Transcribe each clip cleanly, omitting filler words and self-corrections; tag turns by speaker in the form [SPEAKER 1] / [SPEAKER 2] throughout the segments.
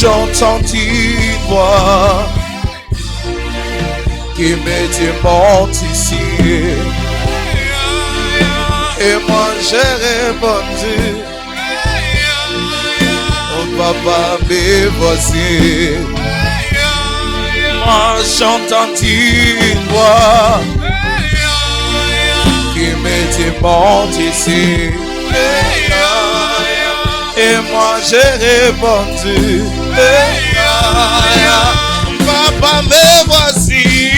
[SPEAKER 1] J'entends une voix qui me dit monte ici. Et moi j'ai répondu, oh papa, mes voisins. Moi j'entends une voix qui me dit monte ici. Et moi j'ai répondu, papa, me voici.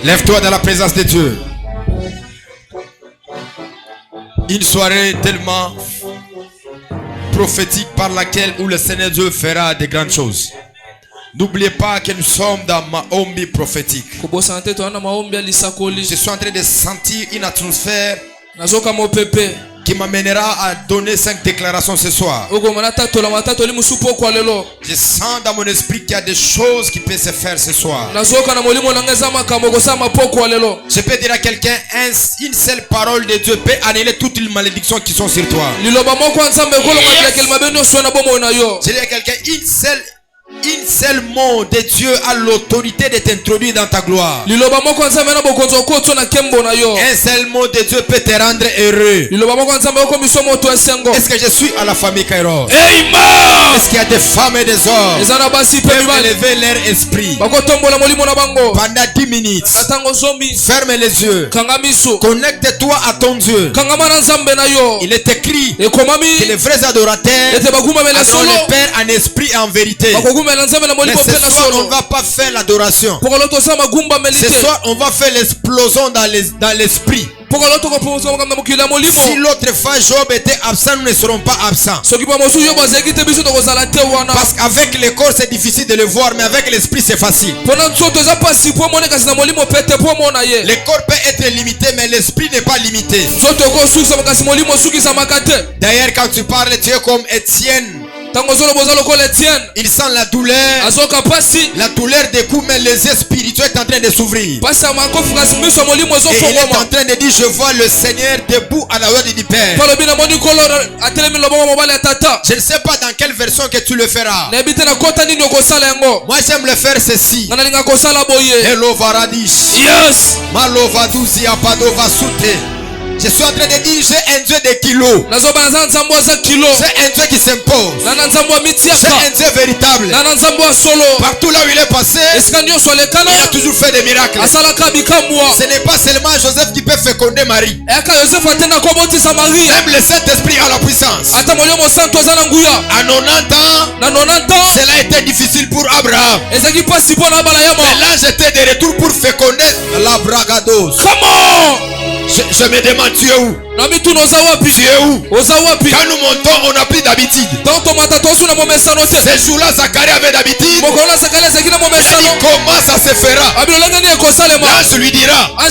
[SPEAKER 2] Lève-toi dans la présence de Dieu. Une soirée tellement prophétique par laquelle où le Seigneur Dieu fera de grandes choses. N'oubliez pas que nous sommes dans Maombi prophétique. Je suis en train de sentir une atmosphère qui m'amènera à donner 5 déclarations ce soir. Je sens dans mon esprit qu'il y a des choses qui peuvent se faire ce soir. Je peux dire à quelqu'un, une seule parole de Dieu peut annuler toutes les malédictions qui sont sur toi. Je dis à quelqu'un, une seule mot de Dieu a l'autorité de t'introduire dans ta gloire. Un seul mot de Dieu peut te rendre heureux. Est-ce que je suis à la famille Kairos? Est-ce qu'il y a des femmes et des hommes qui peuvent élever leur esprit pendant 10 minutes? Ferme les yeux. Connecte-toi à ton Dieu. Il est écrit que les vrais adorateurs adorent le Père en esprit et en vérité. Mais ce soir, on ne va pas faire l'adoration. Ce soir, on va faire l'explosion dans l'esprit. Si l'autre fois Job était absent, nous ne serons pas absents. Parce qu'avec le corps c'est difficile de le voir, mais avec l'esprit c'est facile. Le corps peut être limité, mais l'esprit n'est pas limité. D'ailleurs, quand tu parles, tu es comme Étienne. Il sent la douleur. La douleur des coups, mais les yeux spirituels sont en train de s'ouvrir. Et il est en train de dire, je vois le Seigneur debout à la droite du Père. Je ne sais pas dans quelle version que tu le feras. Moi j'aime le faire ceci. Hello Varadish. Yes. Malovaduzi apadova sute. Je suis en train de dire, j'ai un Dieu de kilos. J'ai un Dieu qui s'impose. J'ai un Dieu véritable. Partout là où il est passé, il a toujours fait des miracles. Ce n'est pas seulement Joseph qui peut féconder Marie. Même le Saint-Esprit a la puissance. À 90 ans, cela a été difficile pour Abraham. Mais l'ange était de retour pour féconder la bragados. Je me demande, tu es où? Tu es où? Quand nous montons, on n'a plus d'habitude. Ce jour-là, Zacharie avait d'habitude. Il commence à se faire. L'ange lui dira, toi,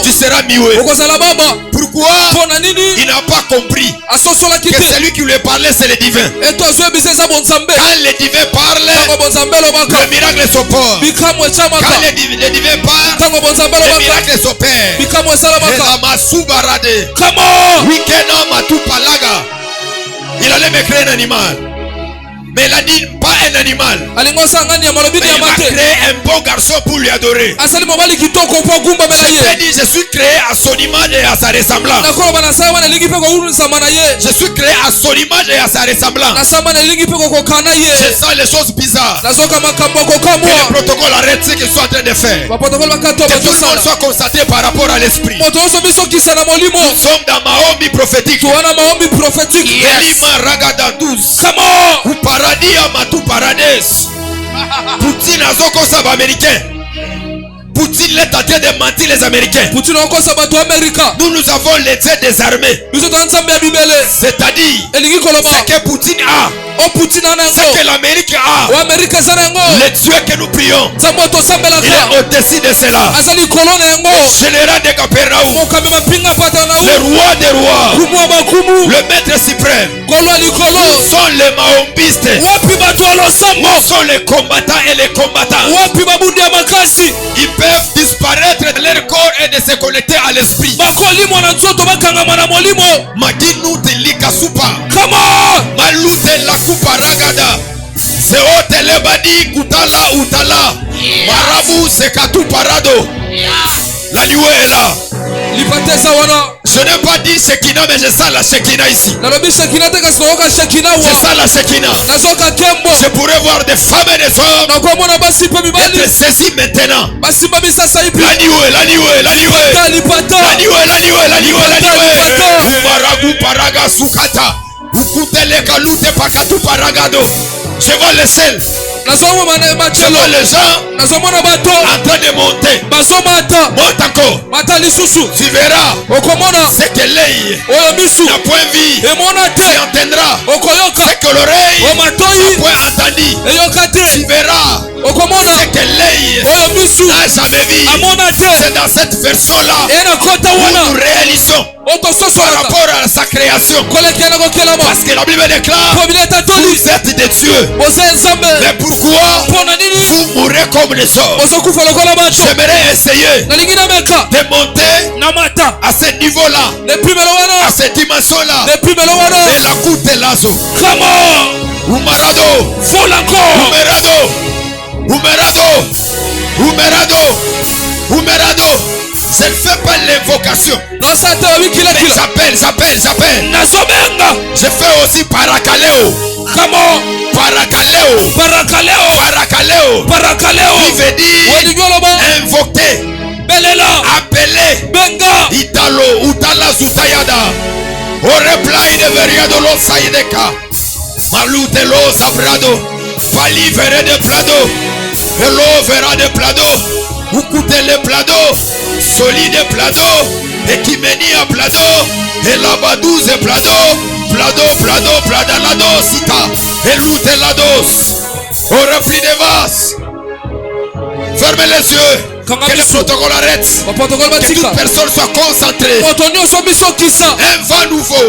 [SPEAKER 2] tu seras mioué. Pourquoi? pourquoi il n'a pas compris que celui qui lui parlait c'est le divin. Quand le divin parle, le miracle s'opère. Quand le divin parle, le miracle s'opère. Il allait me créer un animal. Mais il a dit pas un animal. Mais il m'a créé un bon garçon pour lui adorer. Je suis créé à son image et à sa ressemblance. Je suis créé à son image et à sa ressemblance. Je sens les choses bizarres. Que le protocole arrête ce qu'ils sont en train de faire. Que tout le monde soit constaté par rapport à l'esprit. Nous sommes dans Maombi prophétique. Elima Ragada 12. Paradis à Matou Paradis. Poutine a zoko sab américain. Poutine est en train de mentir les Américains. Nous avons les dieux des armées. C'est-à-dire ce que Poutine a, ce que l'Amérique a, le Dieu que nous prions, il est au-dessus de cela. Le général de Capernaum, le roi des rois, le maître suprême, sont les mahombistes, sont les combattants et les combattants. Ils peuvent disparaître de leur corps et de se connecter à l'esprit. Maginu de Likasupa. Malute la Kupa Ragada. Seote lebadi Kutala Utala. Marabu Sekatu Parado. La nuée est là. Je n'ai pas dit Shekinah, mais je sens la Shekinah ici. Je sens la Shekinah. Je pourrais voir des femmes et des hommes être saisis maintenant. La nuée. Maragu Paraga Sukata. Ukutele Kalute Pakatu Paragado. Je vois le sel. Je vois les gens en train de monter. Monte encore. Tu verras ce que l'œil n'a point vu. Tu entendras ce que l'oreille n'a point entendu. Tu verras ce que l'œil n'a jamais vu. C'est dans cette version-là où nous réalisons par rapport à sa création. Parce que la Bible déclare: vous êtes des dieux. Mais pourquoi vous mourrez comme les hommes? J'aimerais essayer de monter à ce niveau-là, à cette dimension-là. Et la coute est là. Umarado, je ne fais pas l'invocation. J'appelle. Je fais aussi parakaleo. Parakaleo. Il veut dire invoquer, appeler. Italo, Utala Zutayada. Au reply de Veriadolo Saïdeka. Malutelo Sabrado. Fali verre de plado. Hello verra de plado. Ukute le plado. Solide plado. Ekimenia plado. Elabadouze plado. Pladalado sita. Elutelados. Au reflet des vases. Fermez les yeux. Que le protocole arrête. Que toute personne soit concentrée. Un vent nouveau.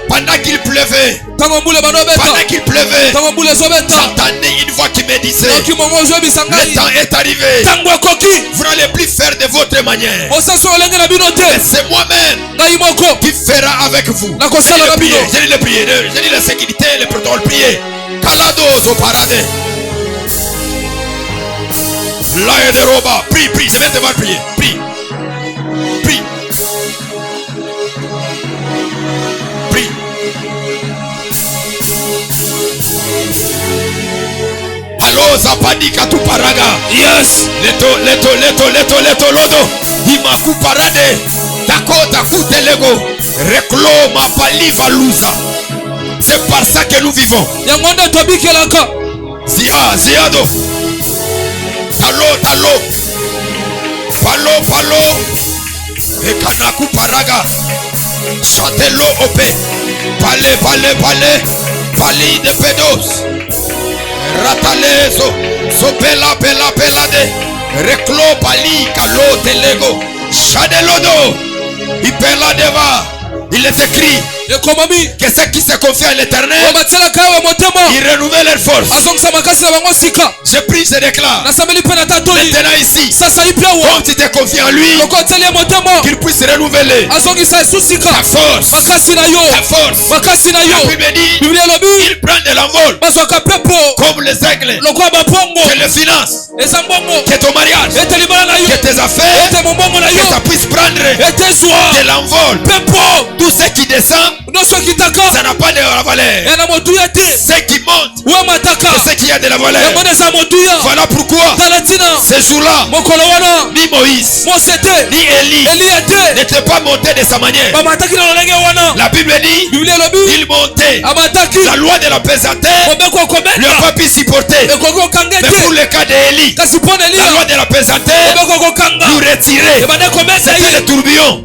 [SPEAKER 2] Pendant qu'il pleuvait, j'entendais une voix qui me disait: le temps est arrivé. Vous n'allez plus faire de votre manière. C'est moi-même qui fera avec vous. J'ai dit le prier. J'ai dit la sécurité, le protocole prier. Kalados au paradis. L'aïe de Roba. Prie. Je vais te voir prier. Prie. Allo Zapadika tu paraga. Yes. Leto lodo. Imaku parade. Taku telego. Reclo ma pali valuza. C'est par ça que nous vivons. Ziado. Talo. Palo. Ekanaku paraga. Chantelo opé. Pale. Pali de pedos. Ratalezo. Sopela pela pela de reclo pali kalo telego shadelodo ipela deva. Il est écrit que ceux qui se confient à l'Éternel, ils renouvellent leur force. Je prie, je déclare maintenant ici, comme tu te confies en lui, qu'il puisse renouveler ta force. Ta force. La Bible dit, il prend de l'envol comme les aigles. Que le finance, que ton mariage, que tes affaires, que ça puisse prendre de l'envol. Tout ce qui descend, ça n'a pas de la valeur. Ce qui monte, c'est ce qui a de la valeur. Voilà pourquoi ce jour-là, ni Moïse, ni Élie n'étaient pas montés de sa manière. La Bible dit, il montait. La loi de la pesanteur ne l'a pas pu supporter. Mais pour le cas d'Élie, la loi de la pesanteur nous retirait. C'était le tourbillon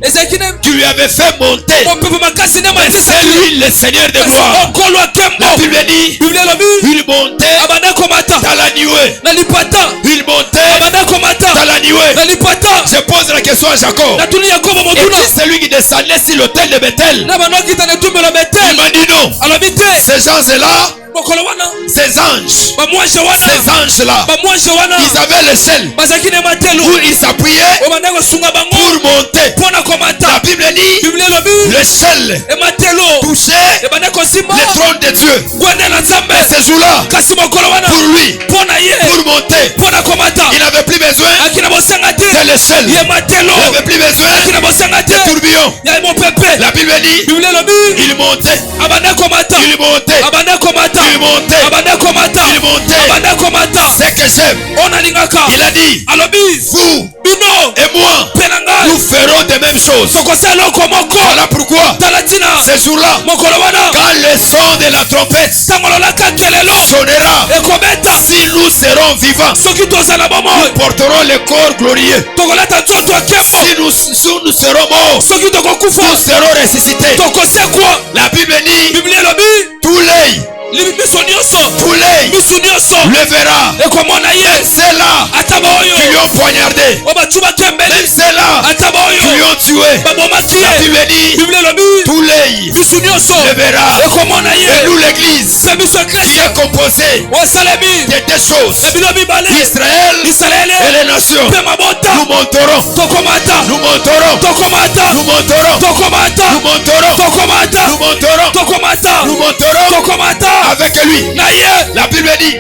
[SPEAKER 2] qui lui avait fait monter. Mais c'est lui le Seigneur de gloire. La Bible dit, il montait dans la nuée. Il montait dans la nuée. Je pose la question à Jacob. Et celui qui descendait sur l'autel de Bethel, il m'a dit non. Ces gens-là, ces anges-là, ils avaient l'échelle où ils s'appuyaient pour monter. La Bible dit, l'échelle touchait le trône de Dieu. Et ce jour-là, pour lui, pour monter, il n'avait plus besoin de l'échelle. Il n'avait plus besoin de tourbillon. La Bible dit, il montait. Il montait. Il montait. C'est que j'aime. Il a dit, vous et moi, nous ferons des mêmes choses. Voilà pourquoi ce jour-là, quand le son de la trompette sonnera, si nous serons vivants, nous porterons le corps glorieux. Si nous serons morts, nous serons ressuscités. La Bible dit, tout l'œil le verra. Même ceux-là qui lui ont poignardé, même ceux-là qui lui ont tué. La Bible dit, tout l'œil le verra. Et nous l'église qui est composée de deux choses, Israël et les nations. Nous monterons. Nous monterons. Nous monterons. Nous monterons. Nous monterons avec lui. La Bible dit,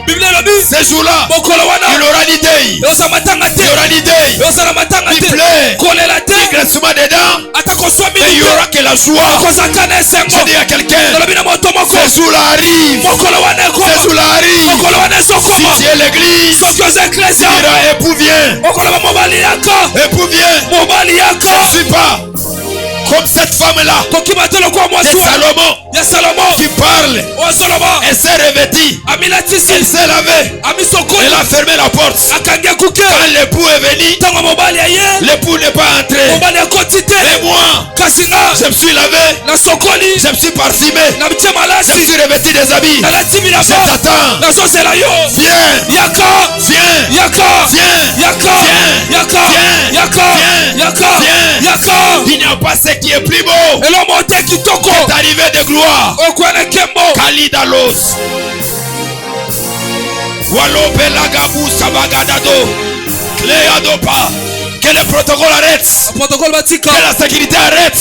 [SPEAKER 2] ce jour-là, il aura l'idée. Il aura l'idée. Il plaît. Il graissement dedans. Et il y aura que la joie. Je dis à quelqu'un, ce jour-là arrive. Ce jour-là arrive. Si tu es l'église, il dira, époux viens. Époux viens. Je ne suis pas comme cette femme-là de Salomon qui parle. Elle s'est revêtie. Elle s'est lavée. Elle a fermé la porte. Quand l'époux est venu, l'époux n'est pas entré. Et moi, je me suis lavé. Je me suis parfumé. Je me suis revêti des habits. Je t'attends. Viens. Il n'y a pas ce qui est plus beau qu'est arrivé de gloire. Kalidalos Walopelagabu Sabagadado Cléadopa. Que le protocole arrête. Que la sécurité arrête.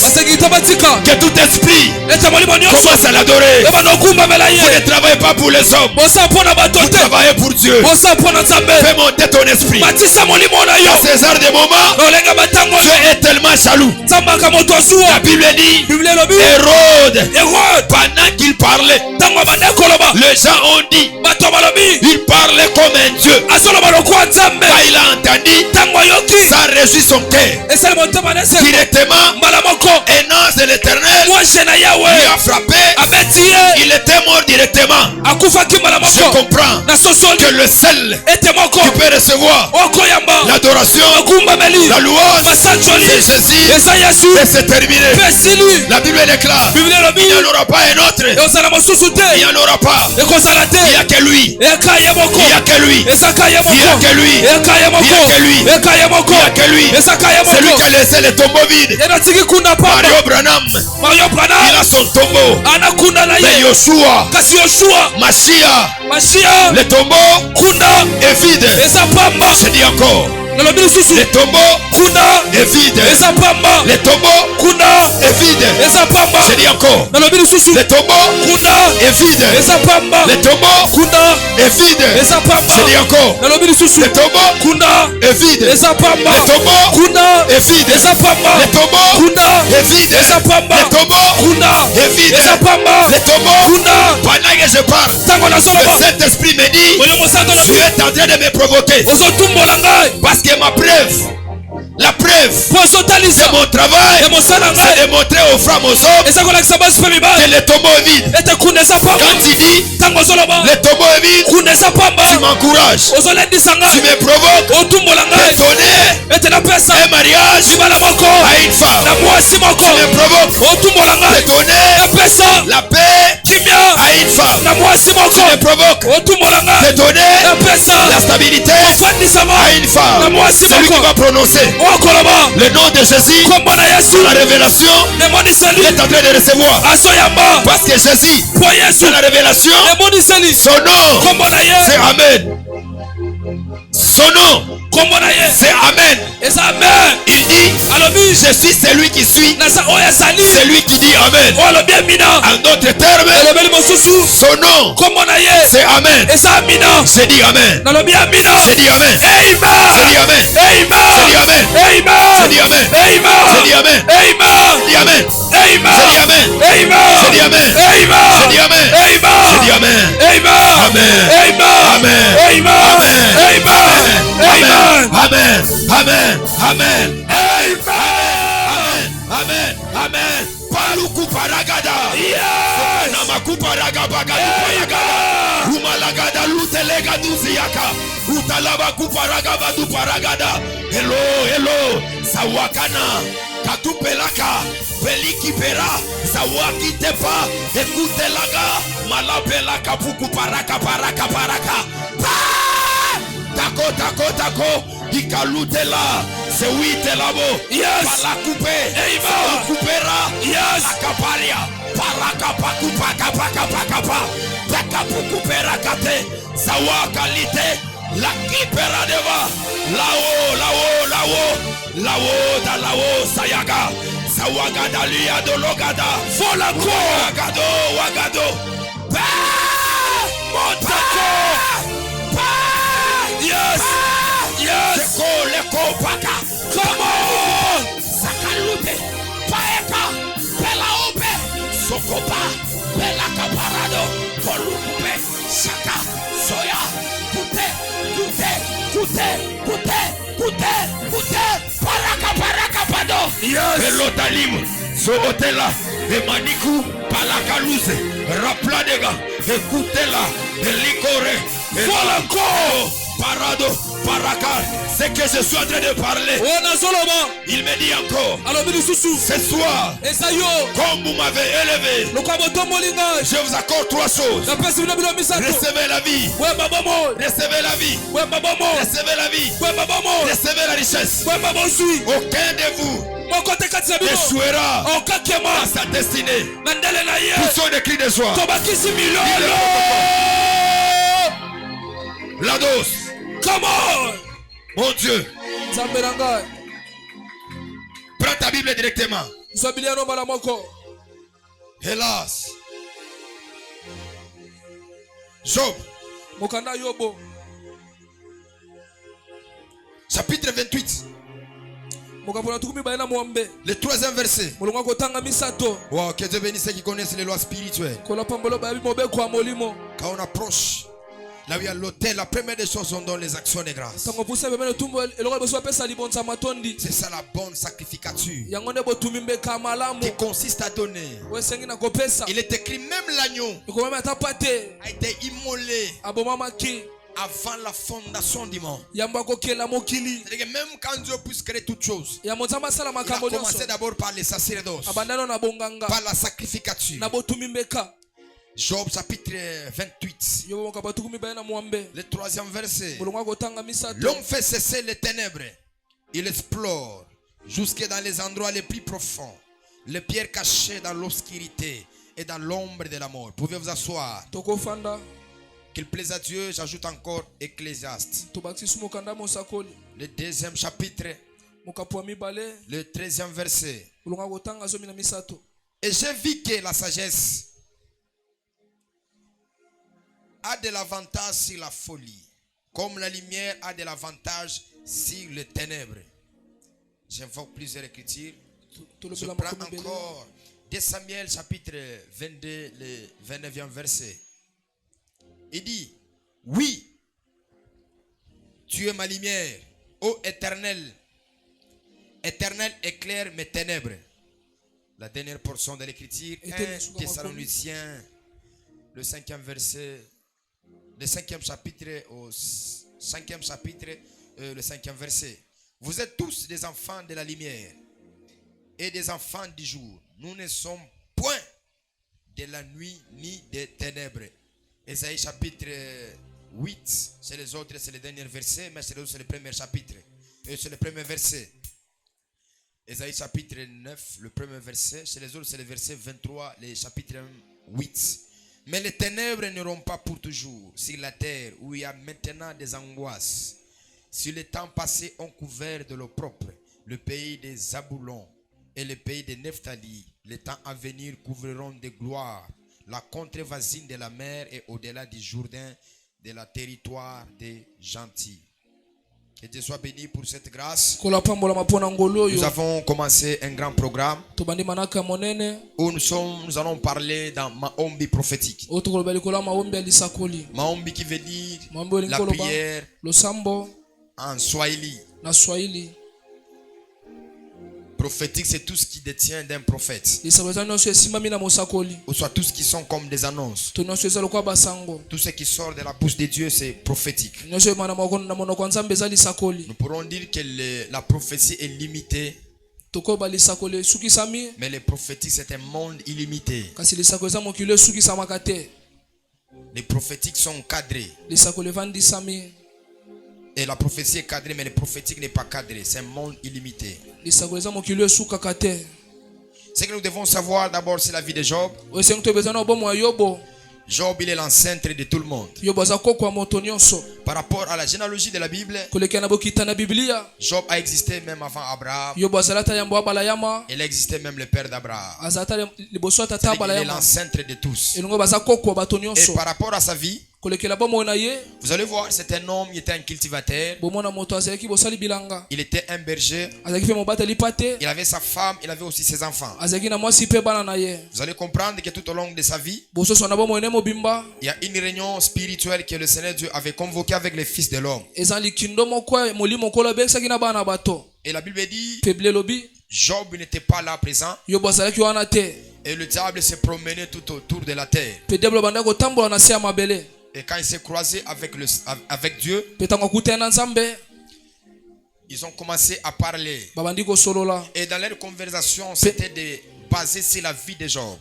[SPEAKER 2] Que tout esprit commence à l'adorer. Vous ne travaillez pas pour les hommes. Vous travaillez pour Dieu. Fais monter ton esprit. À ces heures de moment, Dieu est tellement jaloux. La Bible dit, Hérode, pendant qu'il parlait, les gens ont dit, il parlait comme un Dieu. Quand il a entendu, ça
[SPEAKER 1] réjouit son cœur. Directement, un ange de l'Éternel lui a frappé. Il était mort directement. Je comprends que le seul qui peut recevoir l'adoration, la louange, c'est Jésus. Et c'est terminé. La Bible est claire. Il n'y en aura pas un autre. Il n'y en aura pas. Il n'y a que lui. Il n'y a que lui. Il n'y a que lui. Il n'y a que lui. Il n'y a que lui. C'est lui qui a laissé le tombeau vide. Mario Branham, il a son tombeau. Mais Yoshua, Mashiach, le tombeau est vide. Je dis encore, le tombeau est vide. Le tombeau est vide. Je dis encore, le tombeau est vide. Le tombeau est vide. Je dis encore, le tombeau est vide. Le tombeau est vide. Le tombeau est vide. Le tombeau est vide. Le tombeau, pendant que je parle, le Saint-Esprit me dit, tu es en train de me provoquer. Parce que ma preuve, la preuve de mon travail, c'est de montrer aux femmes, aux hommes que le tombeau est vide. Quand tu dis le tombeau est vide, tu m'encourages, tu me provoques de donner un mariage à une femme. Tu me provoques de donner la paix à une femme. Tu me provoques de donner la stabilité à une femme. Celui qui va prononcer le nom de Jésus, la révélation est en train de recevoir. Parce que Jésus, c'est la révélation. Son nom, c'est Amen. Son nom, c'est Amen. Il dit, je suis celui qui suit, celui qui dit Amen. En d'autres termes, son nom, c'est Amen. J'ai dit Amen. J'ai dit Amen. J'ai dit Amen. J'ai dit Amen. J'ai dit Amen. J'ai dit Amen. J'ai dit Amen. J'ai dit Amen. J'ai dit Amen. J'ai dit Amen. J'ai dit Amen. Amen. Amen. Amen. Amen. Amen. Amen. Amen. Amen. Paluku paragada. Namaku paragabagadu paragada. Umalagada lutelega duziaka. Utalaba kuparagabadu paragada. Hello. Sawakana. Katupelaka. Peliki pera. Sawaki tepa. Ekutelaga. Malapelaka puku paraka. Tako. Ikalutela. C'est oui telabo. Yes. Palakoupe. Amen. Coupera. Yes. Akaparia. Pakapa. Pakapukupera kate. Sawa kalite. La kipera deva. Lao. Sayaga. Sawagada liya dologada. Folako. Wagado. Montako. Yes. Leko paka. Come on. Sakalute. Paeka. Pelaope. Sokopa. Pelaka parado. Polukupe. Shaka. Soya. Kute. Paraka pado. Yes. Pelotalim. Sootela. Emaniku. Palaka luze. Rapladega. Ekutela. Elikore. Folako. Parado, paraka, c'est que je suis en train de parler. Il me dit encore, ce soir, comme vous m'avez élevé, je vous accorde 3 choses. Recevez la vie, recevez la vie, recevez la vie, recevez la richesse. Aucun de vous échouera à sa destinée. Poussons des cris de joie. La dose. Come on. Mon Dieu. Prends ta Bible directement. Hélas. Job. Chapitre 28. Le 3e verset. Wow, que Dieu bénisse ceux qui connaissent les lois spirituelles. Quand on approche
[SPEAKER 2] Là où il y a l'autel, la première des choses, on donne les actions de grâce. C'est ça la bonne sacrificature qui consiste à donner. Il est écrit même l'agneau a été immolé avant la fondation du monde. Même quand Dieu puisse créer toutes choses, il a commencé d'abord par les sacerdoces, par la sacrificature. Job chapitre 28, le 3e verset. L'homme fait cesser les ténèbres. Il explore jusque dans les endroits les plus profonds, les pierres cachées dans l'obscurité et dans l'ombre de la mort. Pouvez vous asseoir. Qu'il plaise à Dieu, j'ajoute encore Ecclésiaste. Le 2e chapitre, le 13e verset. Et j'ai vu que la sagesse a de l'avantage sur la folie, comme la lumière a de l'avantage sur les ténèbres. J'invoque plusieurs écritures. Je prends encore 2 Samuel chapitre 22, le 29e verset. Il dit, oui, tu es ma lumière, ô Éternel. Éternel éclaire mes ténèbres. La dernière portion de l'écriture, 1 Thessaloniciens, le 5e verset. Le 5e chapitre au 5e chapitre, le 5e verset. Vous êtes tous des enfants de la lumière et des enfants du jour. Nous ne sommes point de la nuit ni des ténèbres. Ésaïe chapitre 8, c'est les autres, c'est le dernier verset, mais c'est le premier chapitre. C'est le premier verset. Ésaïe chapitre 9, le premier verset, chez les autres c'est le verset 23, le chapitre 8. Mais les ténèbres n'iront pas pour toujours sur la terre où il y a maintenant des angoisses. Si les temps passés ont couvert de l'eau propre le pays des Zaboulons et le pays de Nephtali, les temps à venir couvriront de gloire la contrée voisine de la mer et au-delà du Jourdain, de la territoire des gentils. Que Dieu soit béni pour cette grâce. Nous avons commencé un grand programme où nous allons parler dans Maombi prophétique. Maombi qui veut dire la prière en Swahili. Prophétique, c'est tout ce qui détient d'un prophète. Ou soit tous qui sont comme des annonces. Tout ce qui sort de la bouche de Dieu, c'est prophétique. Nous pourrons dire que la prophétie est limitée. Mais le prophétique, c'est un monde illimité. Les prophétiques sont cadrés. Et la prophétie est cadrée, mais le prophétique n'est pas cadré. C'est un monde illimité. Ce que nous devons savoir d'abord, c'est la vie de Job. Job, il est l'ancêtre de tout le monde. Par rapport à la généalogie de la Bible, Job a existé même avant Abraham. Il existait même le père d'Abraham. Il est l'ancêtre de tous. Et par rapport à sa vie, vous allez voir, c'est un homme, il était un cultivateur. Il était un berger. Il avait sa femme, il avait aussi ses enfants. Vous allez comprendre que tout au long de sa vie, il y a une réunion spirituelle que le Seigneur Dieu avait convoquée avec les fils de l'homme. Et la Bible dit, Job n'était pas là présent. Et le diable s'est promené tout autour de la terre. Et quand il s'est croisé avec Dieu, ils ont commencé à parler. Et dans leur conversation, c'était basé sur la vie de Job.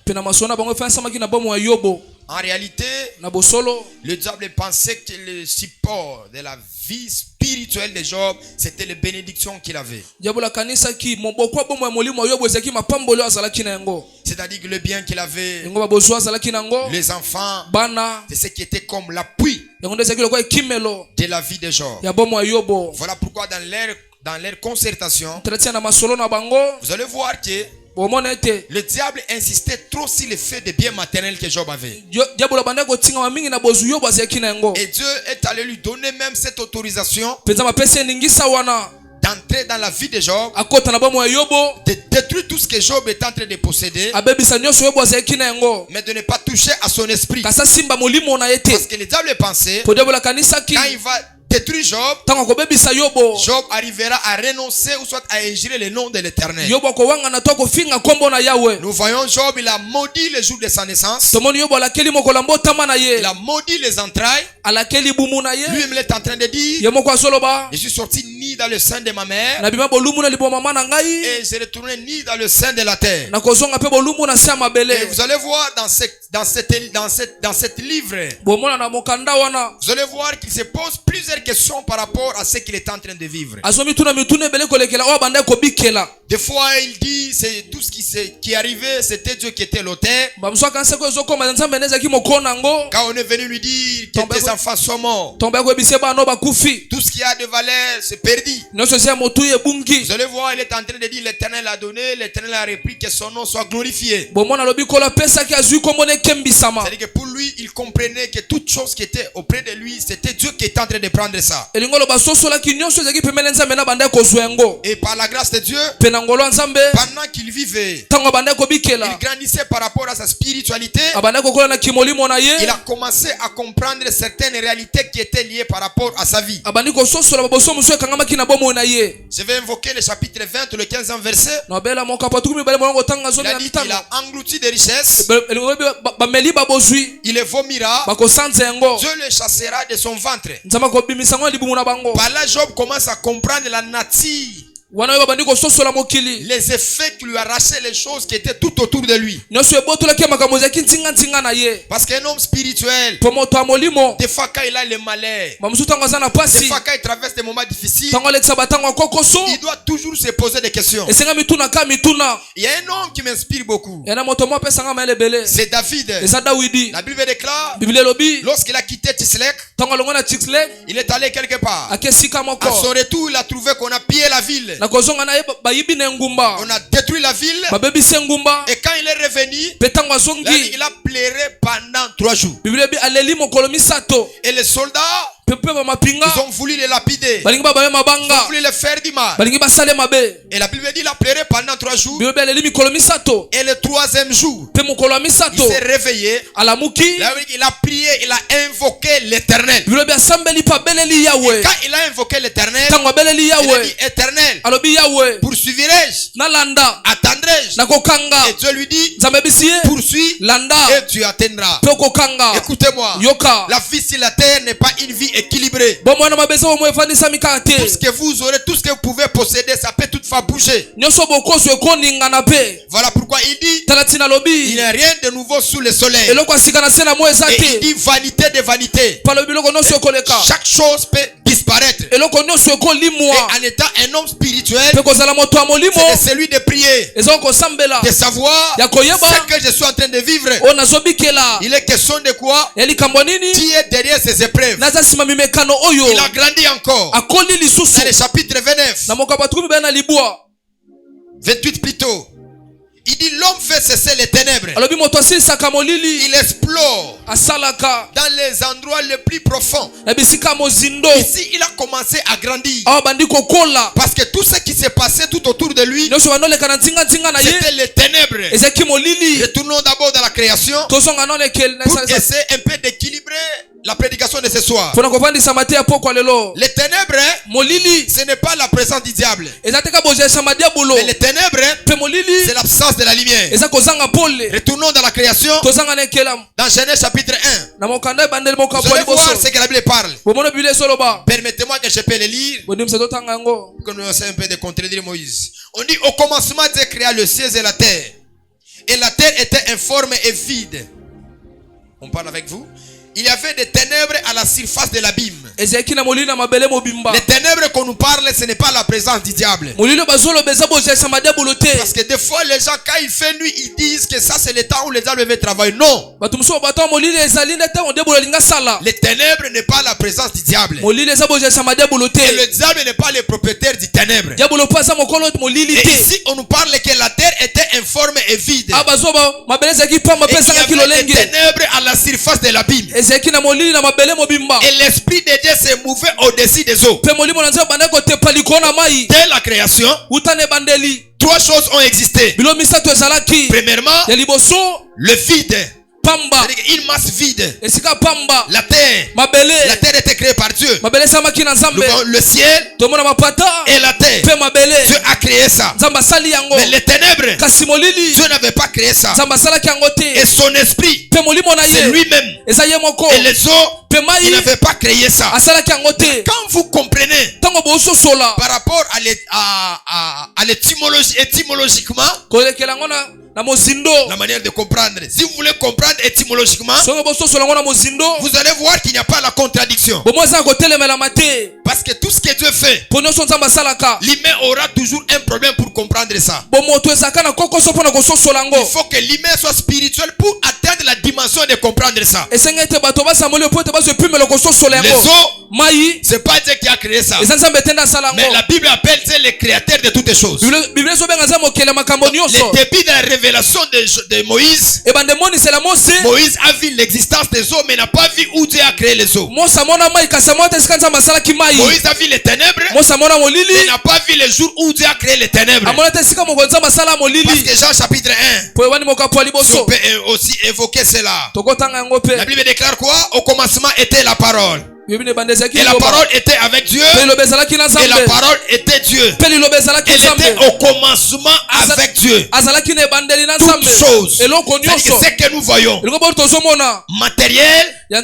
[SPEAKER 2] En réalité, le diable pensait que le support de la vie spirituelle de Job, c'était les bénédictions qu'il avait. C'est-à-dire que le bien qu'il avait, les enfants, c'est ce qui était comme l'appui de la vie de Job. Voilà pourquoi dans leur concertation, vous allez voir que le diable insistait trop sur le fait de bien maternel que Job avait. Et Dieu est allé lui donner même cette autorisation d'entrer dans la vie de Job, de détruire tout ce que Job est en train de posséder, mais de ne pas toucher à son esprit. Parce que le diable pensait, quand il va détruire Job, Job arrivera à renoncer ou soit à ingérer le nom de l'Éternel. Nous voyons Job, il a maudit le jour de sa naissance. Il a maudit les entrailles. Lui-même il est en train de dire, je suis sorti ni dans le sein de ma mère et je retourné ni dans le sein de la terre. Et vous allez voir dans cette livre, vous allez voir qu'il se pose plusieurs questions par rapport à ce qu'il est en train de vivre. Des fois il dit c'est tout ce qui est arrivé, c'était Dieu qui était l'auteur. Quand on est venu lui dire que tes enfants sont morts, tout ce qui a de valeur c'est perdu. Vous allez voir, il est en train de dire l'Éternel a donné, l'Éternel a repris, que son nom soit glorifié. C'est-à-dire que pour lui il comprenait que toute chose qui était auprès de lui, c'était Dieu qui était en train de prendre ça. Et par la grâce de Dieu, pendant qu'il vivait, il grandissait par rapport à sa spiritualité. Il a commencé à comprendre certaines réalités qui étaient liées par rapport à sa vie. Je vais invoquer le chapitre 20, le 15e verset. Il a dit qu'il a englouti des richesses. Il les vomira. Dieu le chassera de son ventre. Par là, Job commence à comprendre la nature, les effets qui lui arrachaient les choses qui étaient tout autour de lui. Parce qu'un homme spirituel, des fois quand il a le malheur, des fois quand il traverse des moments difficiles, il doit toujours se poser des questions. Il y a un homme qui m'inspire beaucoup, c'est David. La Bible déclare, lorsqu'il a quitté Tchislek, il est allé quelque part. À son retour, il a trouvé qu'on a pillé la ville. On a détruit la ville. Et quand il est revenu, il a pleuré pendant 3 jours. Et les soldats, ils ont voulu les lapider. Ils ont voulu les faire du mal. Et la Bible dit qu'il a pleuré pendant 3 jours. Et le 3e jour, il s'est réveillé. Il a prié, il a invoqué l'Éternel. Et quand il a invoqué l'Éternel, il a dit Éternel, poursuivrai-je, attendrai-je? Et Dieu lui dit, poursuis et tu atteindras. Écoutez-moi, la vie sur la terre n'est pas une vie équilibrée. Tout ce que vous aurez, tout ce que vous pouvez posséder, ça peut toutefois bouger. Voilà pourquoi il dit, il n'y a rien de nouveau sous le soleil. Et il dit vanité de vanité. Chaque chose peut disparaître. Et en étant un homme spirituel, c'est celui de prier, de savoir ce que je suis en train de vivre. Il est question de quoi? Qui est derrière ces épreuves? Il a grandi encore. Dans le chapitre 29, 28 plutôt, il dit l'homme fait cesser les ténèbres. Il explore dans les endroits les plus profonds. Ici il a commencé à grandir. Parce que tout ce qui s'est passé tout autour de lui, c'était les ténèbres. Retournons d'abord dans la création pour essayer un peu d'équilibrer la prédication de ce soir. Les ténèbres, ce n'est pas la présence du diable. Mais les ténèbres, c'est l'absence de la lumière. Retournons dans la création, dans Genèse chapitre 1. Vous allez voir ce que la Bible parle. Permettez-moi que je peux le lire, pour que nous essayons un peu de contredire Moïse. On dit au commencement Dieu créa le ciel et la terre. Et la terre était informe et vide. On parle avec vous. Il y avait des ténèbres à la surface de l'abîme. Les ténèbres qu'on nous parle, ce n'est pas la présence du diable. Parce que des fois, les gens, quand il fait nuit, ils disent que ça, c'est le temps où les diables veulent travailler. Non. Les ténèbres n'est pas la présence du diable. Et le diable n'est pas le propriétaire du ténèbre. Et ici, on nous parle que la terre était informe et vide. Et il y avait des ténèbres à la surface de l'abîme. Et l'esprit de de Dieu se mouvait au-dessus des eaux. Dès la création, 3 choses ont existé. Premièrement, le vide. Une masse vide. La terre était créée par Dieu. Nous voyons le ciel et la terre. Dieu a créé ça. Mais les ténèbres, Dieu n'avait pas créé ça. Et son esprit, c'est lui-même. Et les eaux, il n'avait pas créé ça. Quand vous comprenez par rapport à l'étymologie, étymologiquement, la manière de comprendre. Si vous voulez comprendre étymologiquement, vous allez voir qu'il n'y a pas la contradiction. Parce que tout ce que Dieu fait, l'humain aura toujours un problème pour comprendre ça. Il faut que l'humain soit spirituel pour atteindre la dimension de comprendre ça. Les eaux, c'est pas Dieu qui a créé ça. Mais la Bible appelle Dieu le créateur de toutes les choses. Le début de la révélation de Moïse, Moïse a vu l'existence des eaux, mais n'a pas vu où Dieu a créé les eaux. Moïse a vu les ténèbres, mais n'a pas vu le jour où Dieu a créé les ténèbres. Parce que Jean chapitre 1, si on peut aussi évoquer cela. La Bible déclare quoi? Au commencement était la parole. Et la parole était avec Dieu. Et la parole était Dieu. Elle était au commencement avec Dieu. Toutes choses. C'est ce que nous voyons. Matériel et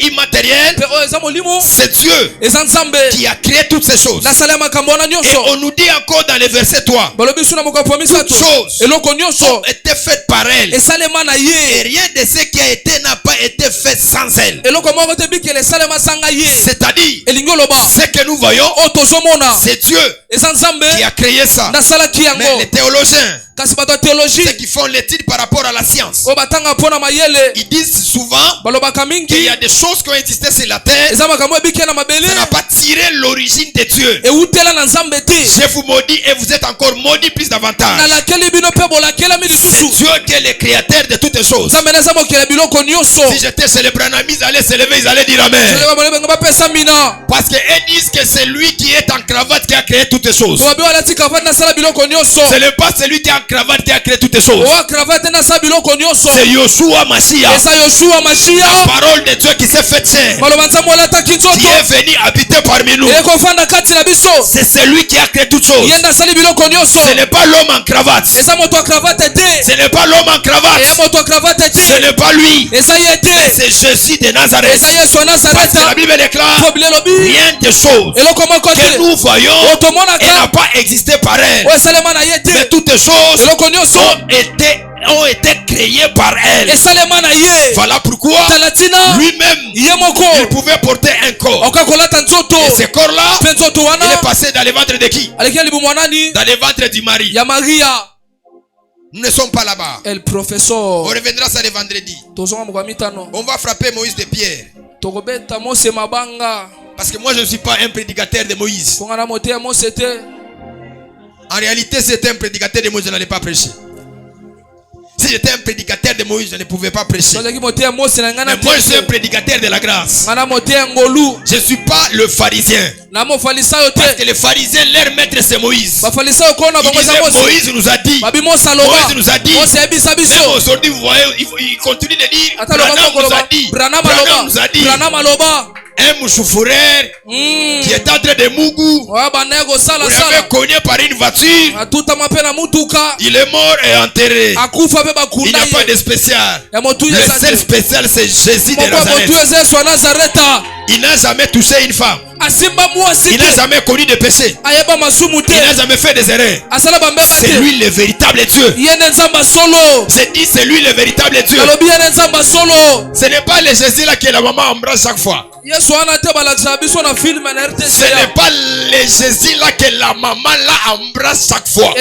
[SPEAKER 2] immatériel. C'est Dieu qui a créé toutes ces choses. Et on nous dit encore dans le verset 3. Toutes choses ont été faites par elle. Et rien de ce qui a été n'a pas été fait sans elle. C'est-à-dire, ce que nous voyons, c'est Dieu qui a créé ça. Mais les théologiens, ceux qui font l'étude par rapport à la science, ils disent souvent qu'il y a des choses qui ont existé sur la terre. Ça n'a pas tiré l'origine de Dieu. Je vous maudis et vous êtes encore maudits plus davantage. C'est Dieu qui est le créateur de toutes les choses. Si j'étais chez les Branamis, ils allaient se lever, ils allaient dire Amen. Parce qu'ils disent que c'est lui qui est en cravate qui a créé toutes les choses. Ce n'est pas celui qui est en cravate qui a créé toutes les choses. C'est Yoshua Mashiach. La parole de Dieu qui s'est faite chair, qui est venu habiter parmi nous. C'est celui qui a créé toutes choses. Ce n'est pas l'homme en cravate. Ce n'est pas l'homme en cravate. Ce n'est pas lui. Mais c'est Jésus de Nazareth. Parce que la Bible déclare rien de choses que nous voyons et n'a pas existé par elle. Mais toutes les choses ont été créées par elle. Voilà pourquoi lui-même il pouvait porter un corps. Et ce corps-là, il est passé dans le ventre de qui? Dans le ventre du mari. Nous ne sommes pas là-bas. On reviendra ça le vendredi. On va frapper Moïse de pierre. Parce que moi je ne suis pas un prédicateur de Moïse. En réalité, si j'étais un prédicateur de Moïse, je n'allais pas prêcher. Si j'étais un prédicateur de Moïse, je ne pouvais pas prêcher. Mais moi je suis un prédicateur de la grâce. Je ne suis pas le pharisien. Parce que les pharisiens, leur maître c'est Moïse. Ils disaient Moïse nous a dit. Moïse nous a dit. Même aujourd'hui vous voyez, il continue de dire Branham nous a dit. Branham nous a dit. Un mouchoufourer qui est en train de mougou. Vous l'avez cogné par une voiture. Il est mort et enterré. Il n'a pas de spécial. Le seul spécial c'est Jésus de Nazareth. Il n'a jamais touché une femme. Il n'a jamais connu de péché. Il n'a jamais fait des erreurs. C'est lui le véritable Dieu. J'ai dit c'est lui le véritable Dieu. Ce n'est pas le Jésus là que la maman embrasse chaque fois. Ce n'est pas le Jésus là que la maman là embrasse chaque fois.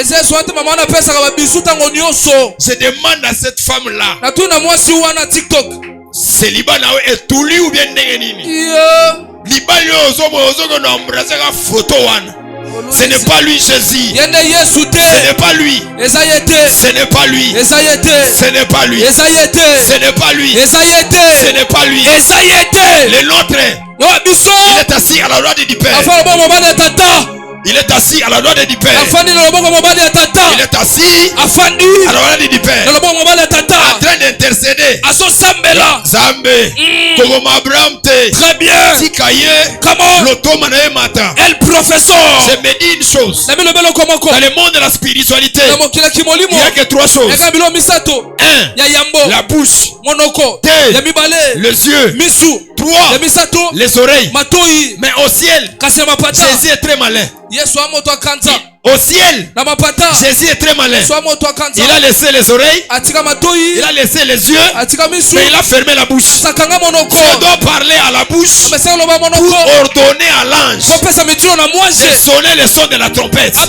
[SPEAKER 2] Je demande à cette femme là, c'est Liban est tout lui ou bien ndengenini? Liban yo ozo na embrasser la photo wana.
[SPEAKER 1] Ce n'est pas lui Jésus. Ce n'est pas lui. Ce n'est pas lui. Ce n'est pas lui. Ce n'est pas lui. Ce n'est pas lui. Le nôtre. Il est assis à la droite du Père. Il est assis à la droite du Père. Il est assis à la droite du Père. En train d'intercéder. Zambé.
[SPEAKER 2] Très bien.
[SPEAKER 1] Comment?
[SPEAKER 2] El professeur.
[SPEAKER 1] Je me dis une chose. Dans le monde de la spiritualité, il n'y a que trois choses. Un, la bouche. Deux, les yeux. Trois, les oreilles. Mais au ciel, Jésus est très malin. Au ciel, Jésus est très malin. Il a laissé les oreilles, il a laissé les yeux, mais il a fermé la bouche. On doit parler à la bouche pour ordonner à l'ange de sonner le son de la trompette. Si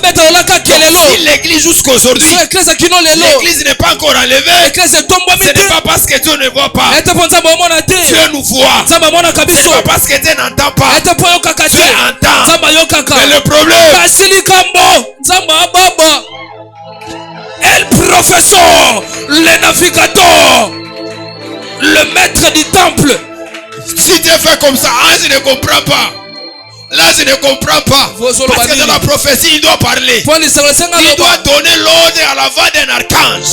[SPEAKER 1] l'église jusqu'aujourd'hui, l'église n'est pas encore enlevée, ce n'est pas parce que Dieu ne voit pas. Dieu nous voit. Ce n'est pas parce que Dieu n'entend pas. Dieu entend. Mais le problème,
[SPEAKER 2] El professeur, le navigateur, le maître du temple.
[SPEAKER 1] Si Dieu fait comme ça, je ne comprends pas. Là, je ne comprends pas. Parce que dans la prophétie, il doit parler. Il doit donner l'ordre à la voix d'un archange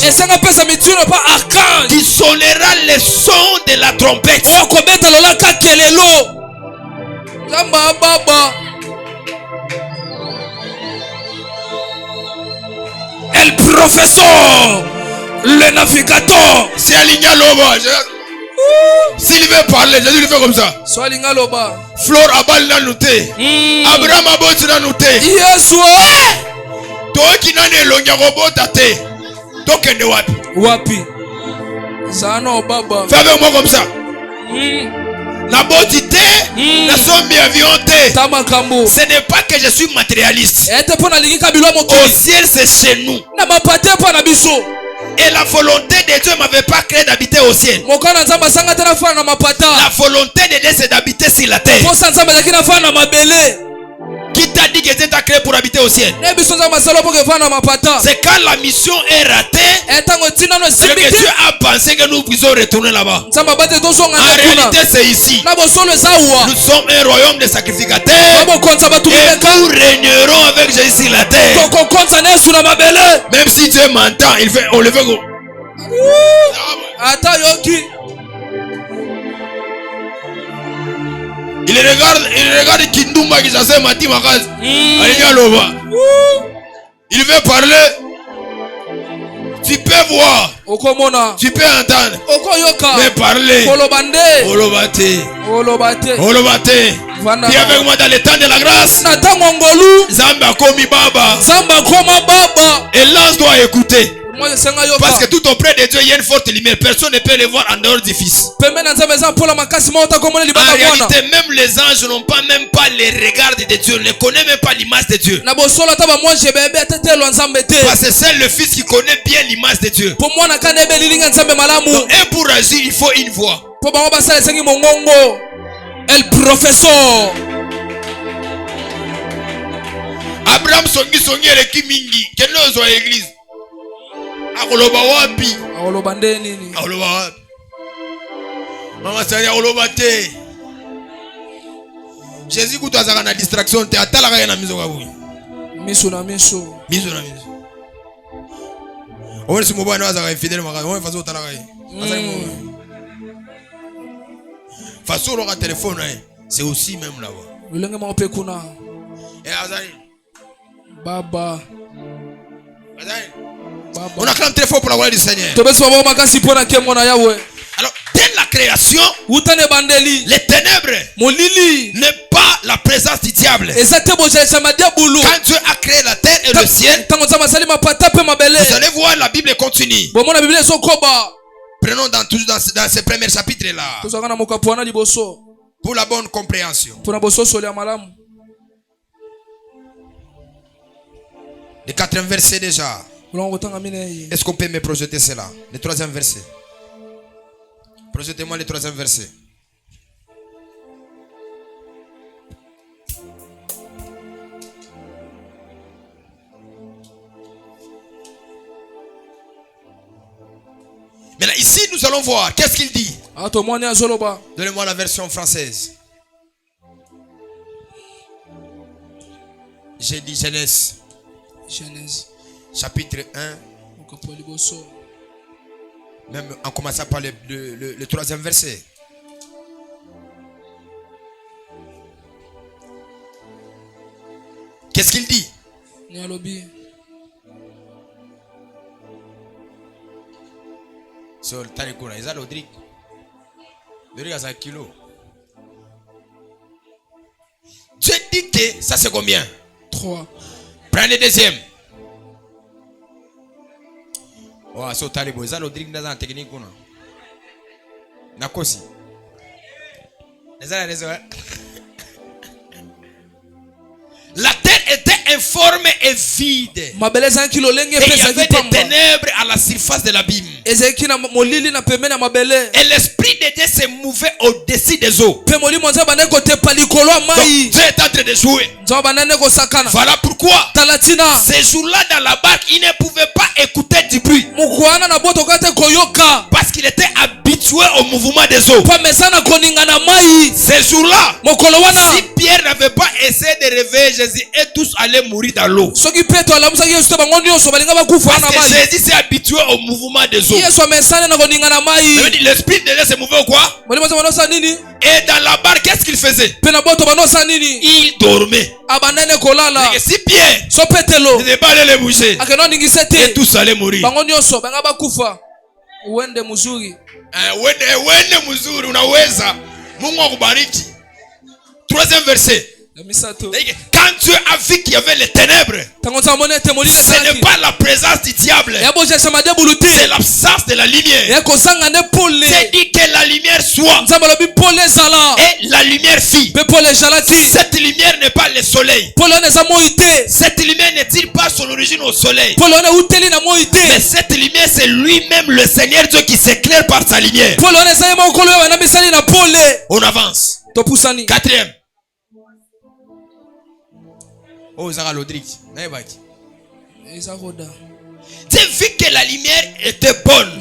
[SPEAKER 1] qui sonnera le son de la trompette.
[SPEAKER 2] El professeur, le navigateur.
[SPEAKER 1] C'est Aligna Loba. S'il veut parler, Jésus lui fait comme ça. Flore Abal n'a noté. Abraham Abot n'a noté. Toi qui n'en es l'onga robot tate. Toi qui n'es wapi.
[SPEAKER 2] Wapi. Ça non baba.
[SPEAKER 1] Fais avec moi comme ça. La beauté, la somme avion. Ce n'est pas que je suis matérialiste. Au ciel, c'est chez nous. Et la volonté de Dieu ne m'avait pas créé d'habiter au ciel. La volonté de Dieu, c'est d'habiter sur la terre. Qui t'a dit que Dieu t'a créé pour habiter au ciel? C'est quand la mission est ratée que Dieu a pensé que nous puissions retourner là-bas. En réalité, c'est ici. Nous sommes un royaume de sacrificateurs et nous régnerons avec Jésus sur la terre. Même si Dieu m'entend, on le fait. Il regarde Kindumba qui s'asseye Mati Makaz. Il veut parler. Tu peux voir. Tu peux entendre. Mais parler. Olobate. Dis avec moi dans le temps de la grâce. Zamba komi baba. Et l'ange doit écouter. Parce que tout auprès de Dieu, il y a une forte lumière. Personne ne peut le voir en dehors du Fils. En réalité, même les anges n'ont pas même pas les regards de Dieu. Ne connaissent même pas l'image de Dieu. Parce que c'est le Fils qui connaît bien l'image de Dieu. Donc, et pour agir, il faut une voix.
[SPEAKER 2] El professeur.
[SPEAKER 1] Abraham songi eleki mingi. Quelle est l'église? Akoloba wapi?
[SPEAKER 2] Akoloba nini?
[SPEAKER 1] Akoloba wapi? Mama sali akoloba te. Jésus kutu azaka na distraction te atalaka na miso kabuyi.
[SPEAKER 2] Miso na miso.
[SPEAKER 1] On si mobile azaka infidèle makasi. On façon talaka yi. Façon le téléphone c'est aussi même là-bas. Et Azari.
[SPEAKER 2] Baba.
[SPEAKER 1] On acclame très fort pour la gloire du Seigneur. Alors, dès la création, les ténèbres n'est pas la présence du diable. Quand Dieu a créé la terre et le ciel, vous allez voir la Bible continue. Prenons toujours dans ces premiers chapitres là. Pour la bonne compréhension. Le 4e verset déjà. Est-ce qu'on peut me projeter cela? Le 3e verset. Projetez-moi le 3e verset.
[SPEAKER 2] Maintenant ici nous allons voir. Qu'est-ce qu'il dit? Donnez-moi la version française. J'ai dit Genèse. Chapitre 1. Même en commençant par le troisième verset. Qu'est-ce qu'il dit? Sur Talikuna, ils ont l'Odric. L'Odric a 5 kilos. Dieu dit que ça c'est combien?
[SPEAKER 1] 3.
[SPEAKER 2] Prenez le deuxième. Oh, c'est Talibo. Ils ont l'Odric dans la technique. Nakosi. Les ont la raison. La terre était informe et vide. Et il y avait des ténèbres à la surface de l'abîme. Et l'esprit de Dieu se mouvait au-dessus des eaux. Donc Dieu est en train de jouer. Voilà pourquoi ces jours-là dans la barque, il ne pouvait pas écouter du bruit. Parce qu'il était habitué au mouvement des eaux. Ces jours-là, si Pierre n'avait pas essayé de réveiller Jésus, et tous allaient mourir dans l'eau. Parce que Jésus s'est habitué au mouvement des eaux. L'esprit de Dieu se mouvait ou quoi? Et dans la barque, qu'est-ce qu'il faisait? Il dormait. Et si Pierre n'était pas allé les boucher, et tous allaient mourir. Troisième verset. Quand Dieu a vu qu'il y avait les ténèbres, ce n'est pas la présence du diable, c'est l'absence de la lumière. C'est dit que la lumière soit, et la lumière fit. Cette lumière n'est pas le soleil. Cette lumière n'est-il pas son origine au soleil? Mais cette lumière, c'est lui-même le Seigneur Dieu qui s'éclaire par sa lumière. On avance. Quatrième. Oh, Zara Lodric. Tu as vu que la lumière était bonne. Et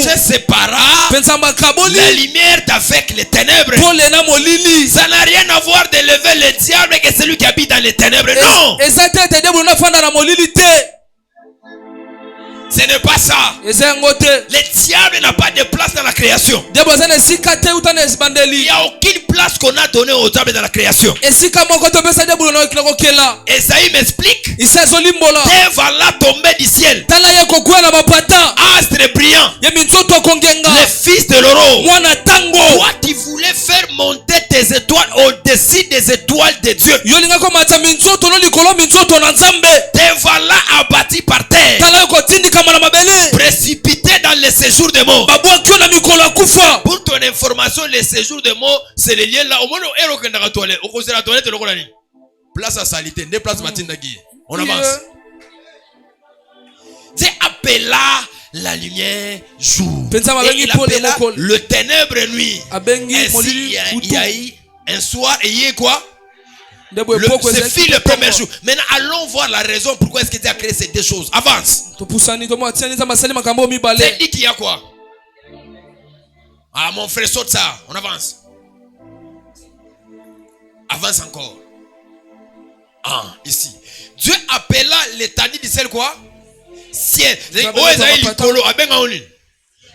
[SPEAKER 2] Dieu sépara la lumière d'avec les ténèbres. Ça n'a rien à voir de lever le diable que celui qui habite dans les ténèbres. Non. Ce n'est pas ça. Le diable n'a pas de place dans la création. Il n'y a aucune place qu'on a donnée au diable dans la création. Esaïe m'explique. Dieu va là tomber du ciel. Astre brillant. Le fils de l'Oro. Toi qui voulais faire monter tes étoiles au-dessus des étoiles de Dieu. Te voilà abattu par terre. Précipité dans le séjour des morts. Pour ton information, le séjour des morts, c'est le lien là. Au moins, place à salité. On avance. Dieu appela la lumière jour. Et il appela le ténèbre nuit. Ainsi, il y a eu un soir et il y a quoi? C'est fini le premier jour. Maintenant, allons voir la raison pourquoi est-ce que Dieu a créé ces deux choses. Avance. C'est dit qu'il y a quoi? Ah, mon frère, saute ça. On avance. Avance encore. Ah, ici. Dieu appela l'étendue du ciel quoi? Ciel.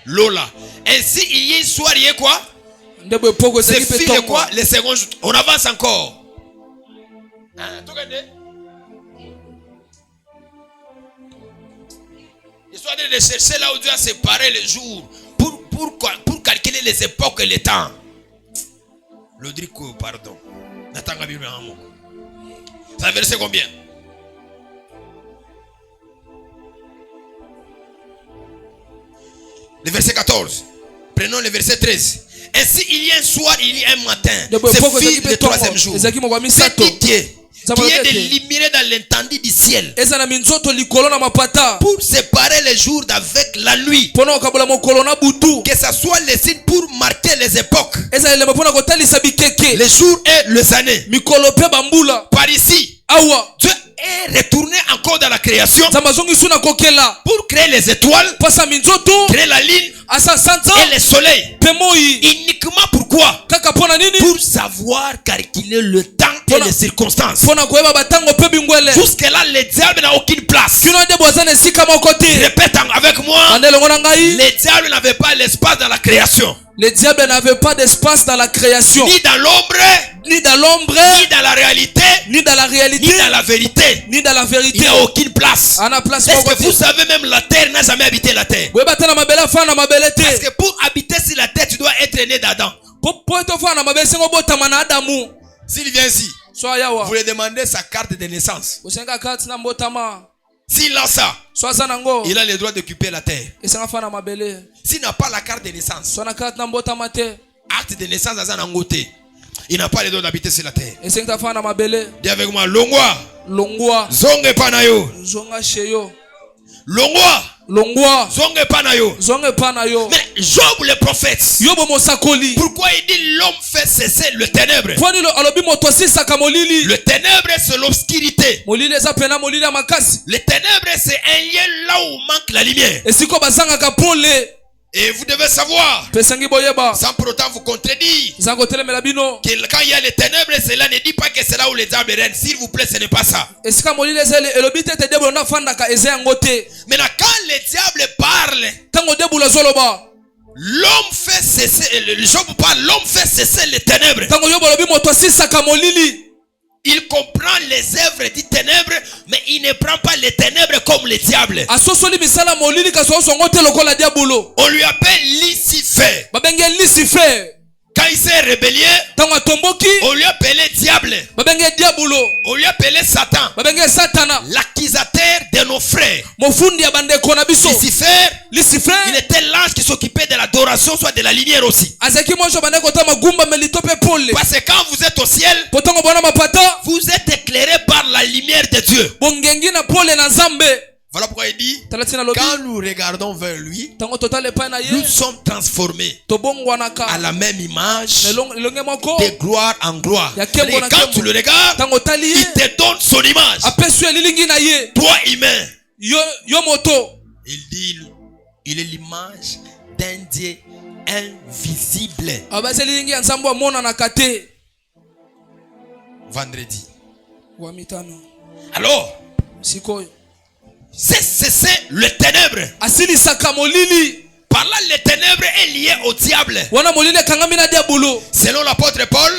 [SPEAKER 2] Lola. Ainsi, il y a une soirée, il y a quoi? C'est fini quoi? Le second jour. On avance encore. Histoire de chercher là où Dieu a séparé les jours pour calculer les époques et les temps. Lodrico, pardon. Ça verset combien? Le verset 14. Prenons le verset 13. Ainsi il y a un soir, il y a un matin. C'est fini le troisième jour. C'est Dieu qui est de lumière dans l'étendue du ciel pour séparer les jours d'avec la nuit, que ça soit les signes pour marquer les époques, les jours et les années. Par ici, Dieu
[SPEAKER 1] est retourné encore dans la création pour créer les étoiles, créer la lune et le soleil. Uniquement pourquoi? Pour savoir calculer le temps et les circonstances. Jusque-là, le diable n'a aucune place. Répète avec moi. Le diable n'avait pas l'espace dans la création.
[SPEAKER 2] Le diable n'avait pas d'espace dans la création.
[SPEAKER 1] Ni dans l'ombre,
[SPEAKER 2] ni dans l'ombre,
[SPEAKER 1] ni dans la réalité,
[SPEAKER 2] ni dans la réalité,
[SPEAKER 1] ni dans la vérité.
[SPEAKER 2] Ni dans la vérité.
[SPEAKER 1] Il n'y a aucune place. Est-ce que vous savez même la terre n'a jamais habité la terre? Parce que pour habiter sur la terre, tu dois être né d'Adam. S'il vient ici, vous lui demandez sa carte de naissance. S'il a ça, il a le droit d'occuper la terre. S'il n'a pas la carte de naissance, acte de naissance dans un angoté, il n'a pas le droit d'habiter sur la terre. Dis avec moi, Longwa. Zonge panayo. Longwa. Zonge panayo. Mais Job le prophète, pourquoi il dit l'homme fait cesser le ténèbre? Le ténèbre c'est l'obscurité. Le ténèbre c'est un lieu là où manque la lumière. Et vous devez savoir, sans pour autant vous contredire, que quand il y a les ténèbres, cela ne dit pas que c'est là où les diables règnent. S'il vous plaît, ce n'est pas ça. Maintenant, quand les diables parlent, l'homme fait cesser, Job parle, l'homme fait cesser les ténèbres. Il comprend les œuvres du ténèbre, mais il ne prend pas les ténèbres comme les diables. On lui appelle Lucifer. Quand il s'est rébellé, on lui appelait diable. On lui appelait Satan. L'accusateur de nos frères. Lucifer, il était l'ange qui s'occupait de l'adoration, soit de la lumière aussi. Parce que quand vous êtes au ciel, vous êtes éclairé par la lumière de Dieu. Voilà pourquoi il dit, quand nous regardons vers lui, nous sommes transformés à la même image, de gloire en gloire. Et quand tu le regardes, il te donne son image. Toi humain. Il dit, il est l'image d'un Dieu invisible. Vendredi. Alors, c'est le ténèbre. Par là, le ténèbre est lié au diable. Selon l'apôtre Paul,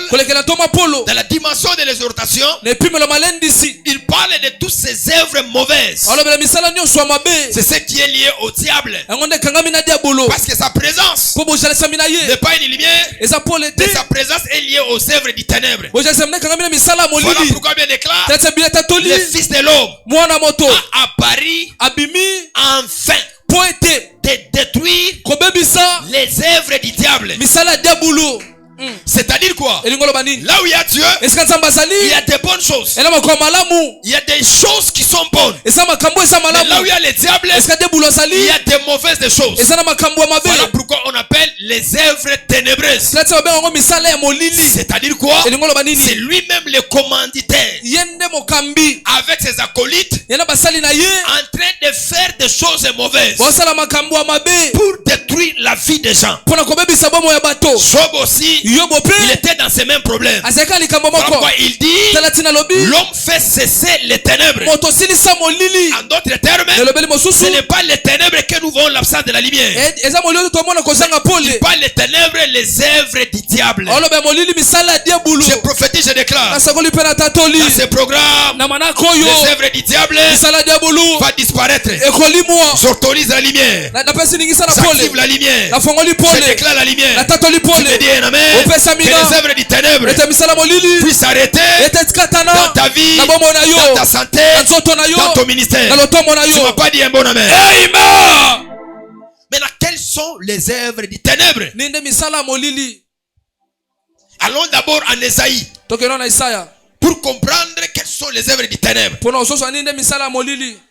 [SPEAKER 1] dans la dimension de l'exhortation, il parle de toutes ces œuvres mauvaises. C'est ce qui est lié au diable. Parce que sa présence n'est pas une lumière, mais sa présence est liée aux œuvres du ténèbre. Voilà pourquoi bien déclare, le Fils de l'homme a apparu enfin de détruire les œuvres du diable. C'est-à-dire quoi? Là où il y a Dieu, il y a des bonnes choses. Il y a des choses qui sont bonnes. Mais là où il y a le diable, il y a des mauvaises choses. Voilà pourquoi on appelle les œuvres ténébreuses. C'est-à-dire quoi? C'est lui-même le commanditaire avec ses acolytes en train de faire des choses mauvaises pour détruire la vie des gens. Job aussi, il était dans ces mêmes problèmes. Pourquoi il dit l'homme fait cesser les ténèbres. En d'autres termes, ce n'est pas les ténèbres que nous voyons l'absence de la lumière. Il parle des ténèbres, les œuvres du diable. Je prophétise, je déclare, dans ce programme, les œuvres du diable vont disparaître. J'autorise la lumière. J'active la lumière. Je déclare la lumière. Tu me dis un amen. Que les œuvres du ténèbre puissent s'arrêter dans ta vie, dans ta santé, dans ton ministère. Tu ne m'as pas dit un bon amen. Maintenant, quelles sont les œuvres du ténèbre? Allons d'abord en Ésaïe pour comprendre quelles sont les œuvres du ténèbre.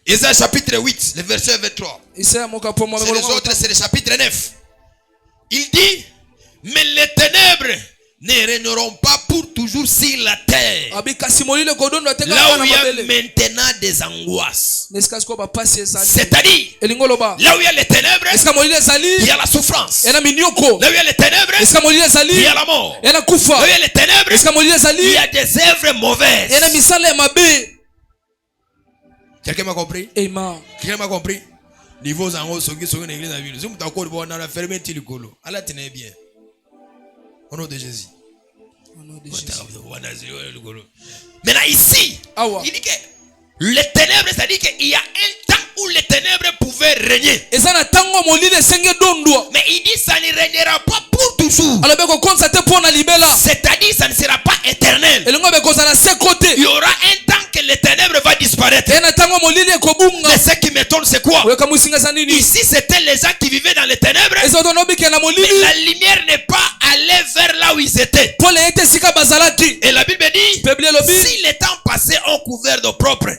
[SPEAKER 1] Ésaïe chapitre 8, le verset 23. C'est les autres, c'est le chapitre 9. Il dit, mais les ténèbres ne régneront pas pour toujours sur la terre. Là où il y a maintenant des angoisses. C'est-à-dire, là où il y a les ténèbres, il y a la souffrance. Là où il y a les ténèbres, il y a la mort. Là où il y a les ténèbres, il y a des œuvres mauvaises. Quelqu'un m'a compris? Quelqu'un m'a compris? Niveau zango soki soki na église na ville. Si vous t'accordez pour na fermer ti likolo. Allah tenez bien. Au nom de Jésus. Au nom de Jésus. Maintenant ici, il dit que les ténèbres, c'est-à-dire qu'il y a un temps où les ténèbres pouvaient régner. Mais il dit ça ne régnera pas pour toujours. C'est-à-dire ça ne sera pas éternel. Il y aura un temps que les ténèbres va disparaître. Mais ce qui m'étonne c'est quoi? Ici c'était les gens qui vivaient dans les ténèbres. Mais la lumière n'est pas allée vers là où ils étaient. Et la Bible dit, si les temps passés ont couvert de propre,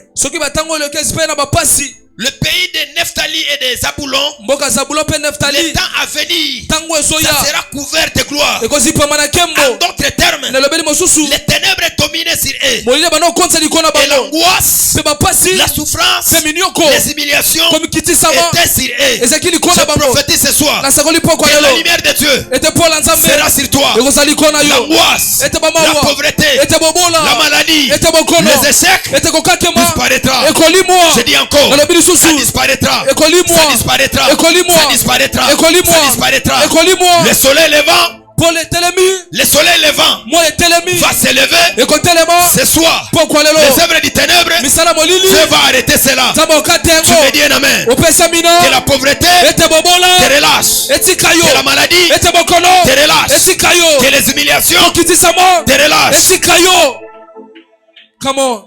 [SPEAKER 1] le pays de Nephtali et de Zabulon, le temps à venir, ça sera couvert de gloire. En d'autres termes, les ténèbres dominaient sur eux. Et l'angoisse, la souffrance, les humiliations étaient sur eux. Je prophétise ce soir que la lumière de Dieu sera sur toi. L'angoisse, la pauvreté, la maladie, les échecs disparaîtra. Je dis encore, ça disparaîtra. Ça disparaîtra. Ça disparaîtra. Ça disparaîtra. Le soleil levant, le soleil levant va s'élever ce soir. Les œuvres du ténèbre, Dieu va arrêter cela. Tu me dis un amen. Que la pauvreté te relâche. Que la maladie te relâche. Que les humiliations te relâchent.
[SPEAKER 2] Come on.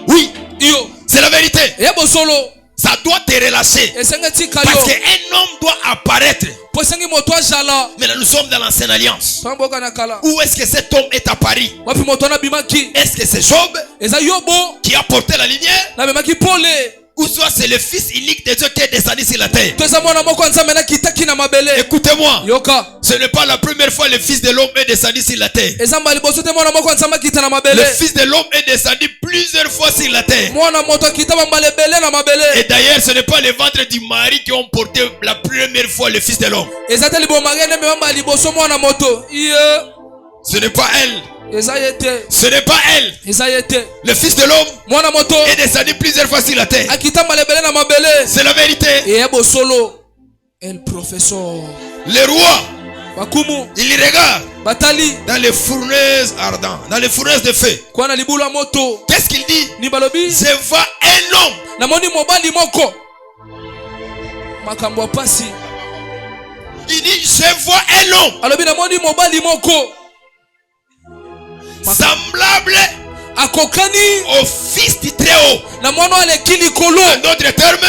[SPEAKER 1] Oui. C'est la vérité. Ça doit te relâcher. Parce qu'un homme doit apparaître. Mais là nous sommes dans l'ancienne alliance. Où est-ce que cet homme est apparu? Est-ce que c'est Job qui a porté la lumière? Ou soit c'est le fils unique de Dieu qui est descendu sur la terre? Écoutez-moi. Ce n'est pas la première fois que le fils de l'homme est descendu sur la terre. Le fils de l'homme est descendu plusieurs fois sur la terre. Et d'ailleurs ce n'est pas les ventres du mari qui ont porté la première fois le fils de l'homme. Ce n'est pas elle. Ce n'est pas elle. Le fils de l'homme est descendu plusieurs fois sur la terre. C'est la vérité. Le roi, il regarde dans les fournaises ardentes, dans les fournaises de feu. Qu'est-ce qu'il dit? Je vois un homme. Il dit je vois un homme semblable au fils du Très-Haut. En d'autres termes,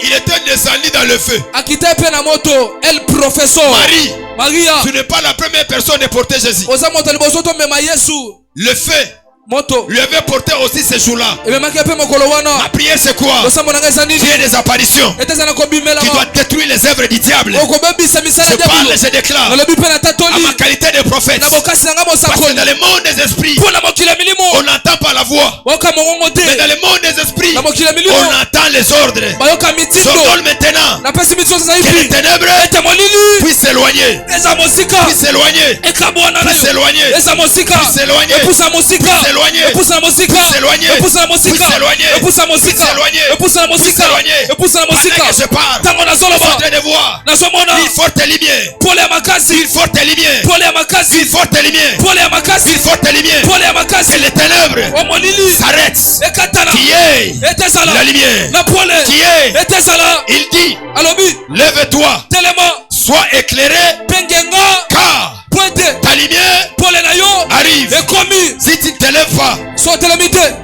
[SPEAKER 1] il était descendu dans le feu. Marie, tu n'es pas la première personne à porter Jésus. Le feu lui avait porté aussi ce jour-là. Ma prière c'est quoi? Dieu des apparitions qui doit détruire les œuvres du diable. Je parle et je déclare à ma qualité de prophète. Parce que dans le monde des esprits, on n'entend pas la voix. Mais dans le monde des esprits, on entend les ordres. J'ordonne maintenant que les ténèbres puissent s'éloigner. Puissent s'éloigner. Puissent s'éloigner. Puissent s'éloigner. Pousse la musique, s'éloigner, pousse la musique, s'éloigner, pousse la musique, s'éloigner, pousse la musique, s'éloigner, pousse la musique. Je parle. Tant on a solo en train de voir. Il faut te lumière. Pour les macasses, il faut te lumière. Pour les macasses, il faut te lumière. Pour les macasses, il faut te lumière. Pour les macasses, et les ténèbres s'arrêtent. Qui est la lumière? Qui est? Il dit, lève-toi, sois éclairé, car ta lumière arrive. Si tu ne te lèves pas,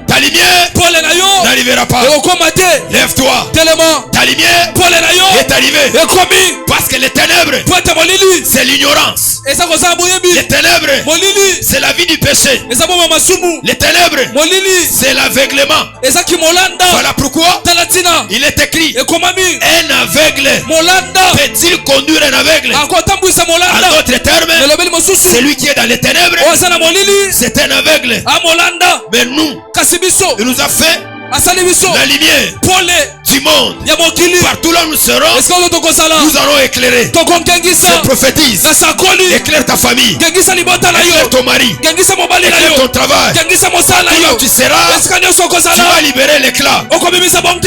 [SPEAKER 1] ta Ta lumière n'arrivera pas. Lève-toi. Ta lumière est arrivée. Parce que les ténèbres, c'est l'ignorance. Les ténèbres, c'est la vie du péché. Les ténèbres, c'est l'aveuglement. Voilà pourquoi il est écrit, un aveugle peut-il conduire un aveugle? En d'autres termes, celui qui est dans les ténèbres, c'est un aveugle. Mais nous, il nous a fait la lumière du monde. Partout là où nous serons, nous allons éclairer. Je prophétise. Éclaire ta famille. Éclaire ton mari. Éclaire ton travail. Partout là où tu seras, tu vas libérer l'éclat.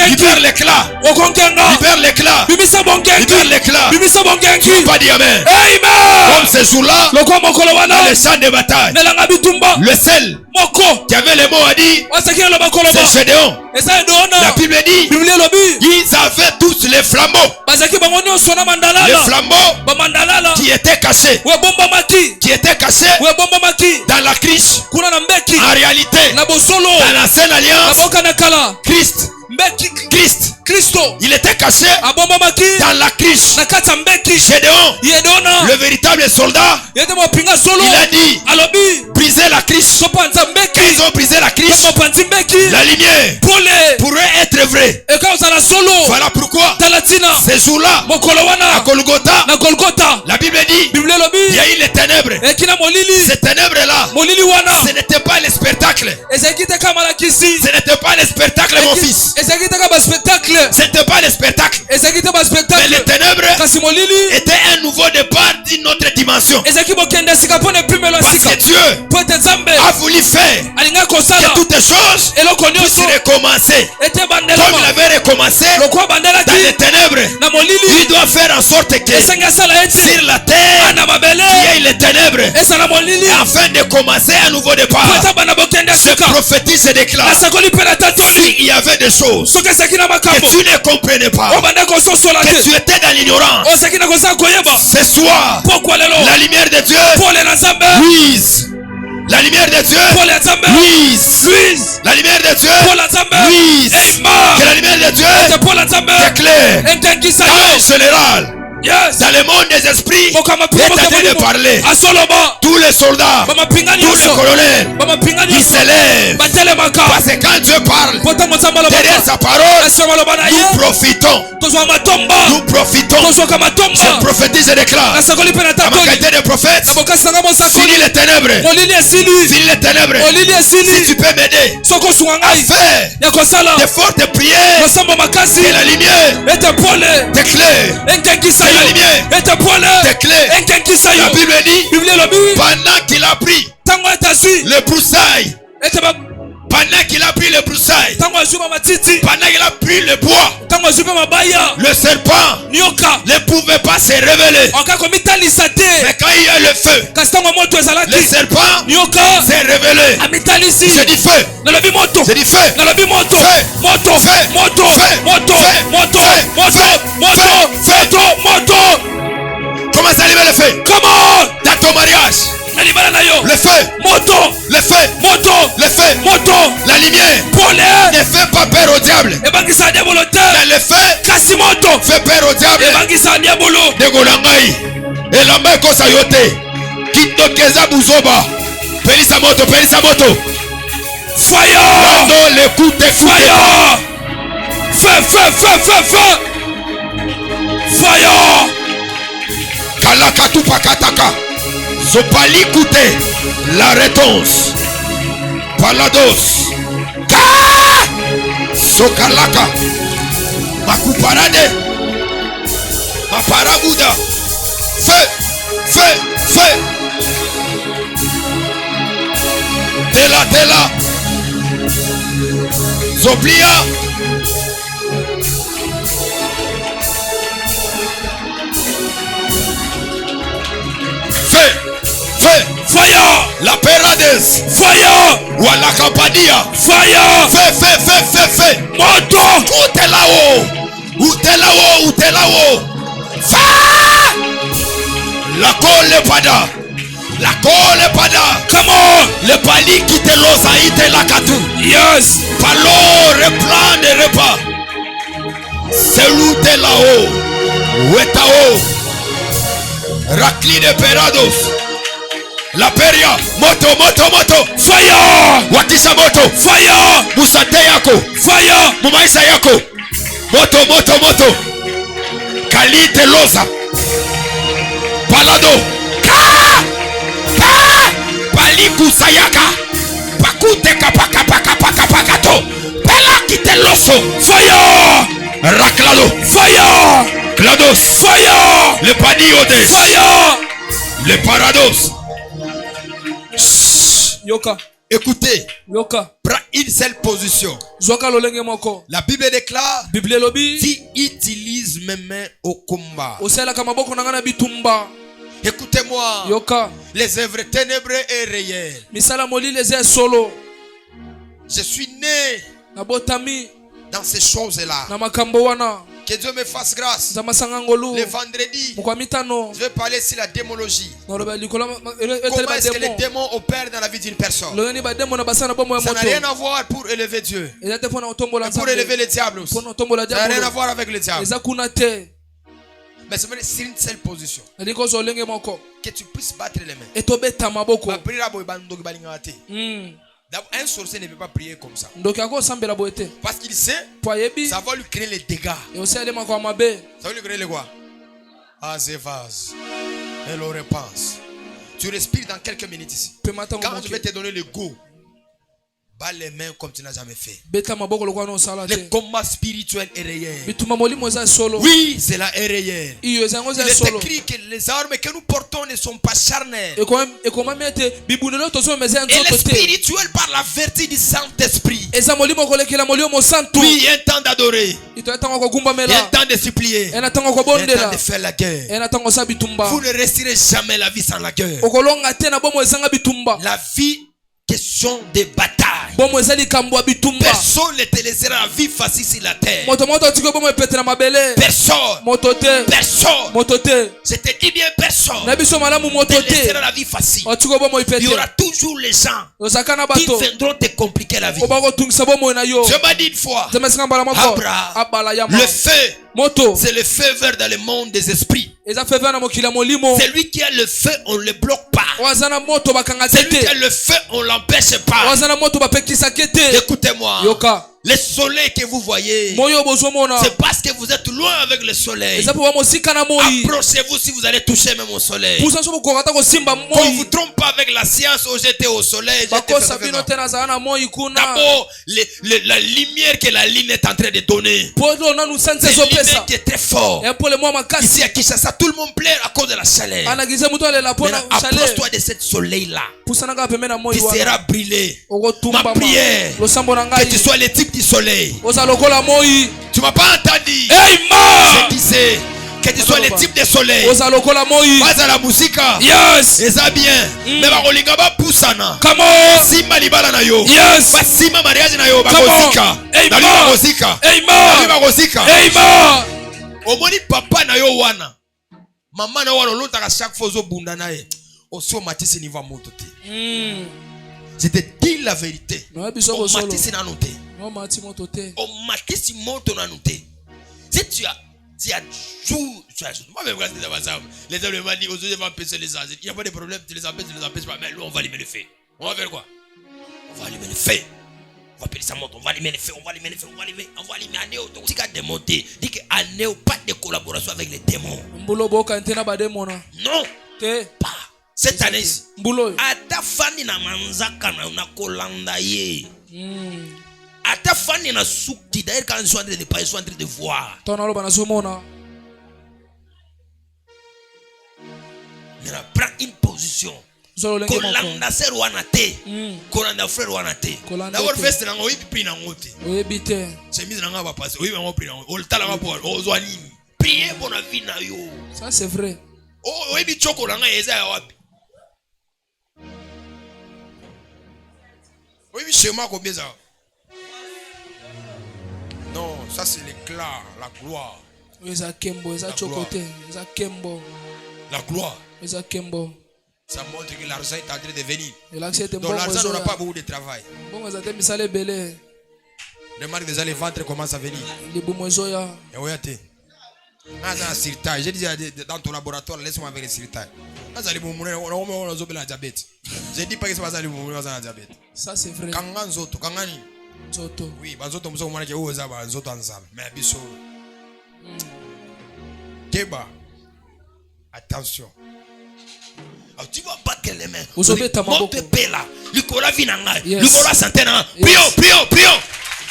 [SPEAKER 1] Libère l'éclat. Libère l'éclat. Libère l'éclat. Tu vas pas dire amen. Comme ce jour-là, dans les champs de bataille, le seul qui avait les mots à dire, c'est Gédéon. La Bible dit, ils avaient tous les flambeaux. Les flambeaux qui étaient cachés. Qui étaient cachés dans la criche. En réalité, dans la Sainte Alliance, Christ, il était caché dans la criche. Gédéon, le véritable soldat, il a dit, briser la criche. Ils ont brisé la criche. La lumière pourrait être vraie. Voilà pourquoi ces jours-là, à Golgotha, la Bible dit, il y a eu les ténèbres. Ces ténèbres-là, ce n'était pas le spectacle. Ce n'était pas le spectacle, mon fils. Ce n'était pas le spectacle. Mais les ténèbres étaient un nouveau départ d'une autre dimension. Parce que Dieu a voulu faire que toutes les choses puissent recommencer. Comme il avait recommencé dans les ténèbres, il doit faire en sorte que sur la terre, il y ait les ténèbres afin de commencer un nouveau départ. Je prophétise et déclare, s'il y avait des choses que tu ne comprenais pas, que tu étais dans l'ignorance, ce soir, la lumière de Dieu luise. La lumière de Dieu luise. La lumière de Dieu luise. Que la lumière de Dieu t'éclaire. En général, dans le monde des esprits, est en train de parler. Tous les soldats, tous les colonels, ils s'élèvent. Parce que quand Dieu parle, derrière sa parole, nous profitons. Nous profitons. Je prophétise et déclare, à ma qualité de prophète, finis les ténèbres. Finis les ténèbres. Si tu peux m'aider à faire de fortes prières, que la lumière t'éclaire. La lumière t'éclaire. La Bible dit, pendant qu'il a pris le broussailles, pendant qu'il a pris le broussailles, pendant qu'il a pris le bois, le serpent ne pouvait pas se révéler. Mais quand il y a le feu, le serpent s'est révélé. C'est du feu. C'est du feu. Commence à allumer le feu. Dans ton mariage, le feu, le feu, le feu, la lumière ne fait pas peur au diable. Mais le feu fait peur au diable. Degolangai elamba kosa yote kitokeza buzoba pelisa moto fire dans le coup de fire fire kalakatu pakataka zopali kute la réponse palados ka sokalaka makuparade maparaguda feu tela zoblia fire la perades fire wala kapadia fire feu moto utelao fire la colle pada come on le pali qui te losa ite la katu Yes.
[SPEAKER 2] Palo replan de repas. Selute là-haut. Wetao. Rakli de perados. La peria. Moto.
[SPEAKER 1] Fire.
[SPEAKER 2] Wakisha moto.
[SPEAKER 1] Fire.
[SPEAKER 2] Musate yako.
[SPEAKER 1] Fire.
[SPEAKER 2] Mumaisa yako. Moto. Kalite loza. Palado. Paliku sayaka. Pakute kapakato. Pela kite loso.
[SPEAKER 1] Fire.
[SPEAKER 2] Raklado.
[SPEAKER 1] Fire.
[SPEAKER 2] Clados.
[SPEAKER 1] Fire.
[SPEAKER 2] Le paniodes.
[SPEAKER 1] Fire.
[SPEAKER 2] Le parados.
[SPEAKER 1] Yoka.
[SPEAKER 2] Écoutez.
[SPEAKER 1] Yoka.
[SPEAKER 2] Prends une seule position.
[SPEAKER 1] Zoka lolenge moko.
[SPEAKER 2] La Bible déclare.
[SPEAKER 1] Bible lobi.
[SPEAKER 2] Tu utilises mes mains au combat.
[SPEAKER 1] Osela kamaboko nangana bitumba.
[SPEAKER 2] Écoutez-moi.
[SPEAKER 1] Yoka.
[SPEAKER 2] Les œuvres ténébreuses et réelles.
[SPEAKER 1] Misala moli les solo.
[SPEAKER 2] Je suis né
[SPEAKER 1] Nabotami.
[SPEAKER 2] dans ces choses-là.
[SPEAKER 1] Namakambo wana.
[SPEAKER 2] Que Dieu me fasse grâce.
[SPEAKER 1] Le
[SPEAKER 2] vendredi, je vais parler sur la démologie. Comment est-ce que les démons opèrent dans la vie d'une personne? Ça n'a rien à voir pour élever Dieu. Pour élever le diable aussi. Ça n'a rien à voir avec le diable. Mais c'est sur une seule position. Que tu puisses battre les mains. Un sorcier ne peut pas prier comme ça. Parce qu'il sait, ça va lui créer les dégâts. Ça va lui créer les quoi? Ah, c'est vase. Elle le repense. Tu respires dans quelques minutes ici. Quand je vais te donner le go, bats les mains comme tu n'as jamais fait. Le combat spirituel est réel. Oui, c'est là est réel. Il est écrit que les armes que nous portons ne sont pas charnelles. Et le spirituel par la vertu du Saint-Esprit. Oui, il y a un temps d'adorer. Il y a un temps de supplier. Il y a un temps de faire la guerre. Vous ne resterez jamais la vie sans la guerre. La vie, question de bataille. Personne ne te laissera la vie facile sur la terre. Personne. Je te dis bien personne ne te laissera la vie facile. Il y aura toujours les gens qui viendront te compliquer la vie. Je m'ai dit une fois, Abraham, le feu, c'est le feu vert dans le monde des esprits. Celui qui a le feu, on ne le bloque pas. Celui qui a le feu, on ne l'empêche pas. Écoutez-moi. Le soleil que vous voyez, c'est parce que vous êtes loin avec le soleil. Approchez-vous si vous allez toucher même au soleil. Qu'on ne vous trompe pas avec la science où j'étais au soleil. D'abord, la lumière que la lune est en train de donner, c'est une lumière qui est très forte. Ici à Kinshasa, tout le monde pleure à cause de la chaleur. Maintenant, approche-toi de ce soleil-là. Tu seras brûlé. Ma prière, que tu sois le type du soleil. Tu m'as pas entendu? Je disais que tu sois le type de soleil. Pas à la musique.
[SPEAKER 1] Yes.
[SPEAKER 2] Et ça bien. Mais ma rolinga ba pusana.
[SPEAKER 1] Come on.
[SPEAKER 2] Sima libala na yo.
[SPEAKER 1] Yes.
[SPEAKER 2] Ba sima mariage na yo ba musika.
[SPEAKER 1] Amen.
[SPEAKER 2] Omoni papa na yo wana. Maman na wana lotaka chaque fois zo bunda na ye. Aussi au matisi niveau moto te. Je te dis la vérité. Au matisi na noté. Au matisi moto na noté. Si tu as moi même quand les hommes m'ont dit aujourd'hui on va empêcher les asils. Il n'y a pas de problème, tu les empêches pas. Mais nous on va allumer le feu. On va faire quoi? On va allumer le feu. On va appeler ça monte, on va allumer le feu, on va allumer Anéo. Tu as démonté. Dis que Anéo pas de collaboration avec les démons. Non. Pas. Cette année ici. Ata fani na manzaka na kolanda ye. Ata fani na soukti. D'ailleurs quand ils sont en train de parler, ils sont en train de voir. Maintenant prends une position. Kolanda ser wanate. Kolanda frère wanate. D'abord feste na ngo ipi na ngote. Chemise na ngaba passe. Oyi ngo pri na ngo. Oltala ngapo ozwani. Priez pour la vie na yo.
[SPEAKER 1] Ça c'est vrai.
[SPEAKER 2] Oyi bi choko na nga eza ya wapi? Oui, chez moi, combien ça? Non, ça c'est l'éclat, la gloire. La gloire. Ça montre que l'argent est en train de venir. Donc l'argent n'aura pas beaucoup de travail. Remarque déjà les ventres commencent à venir. J'ai dit dans ton laboratoire, laisse-moi avec les sirtailles. J'ai dit pas que c'est pas ça le diabète. Ça c'est vrai. Oui, attention. Tu vas battre les mains. Monte paix là. Nicolas Vinanga. Nicolas Santana.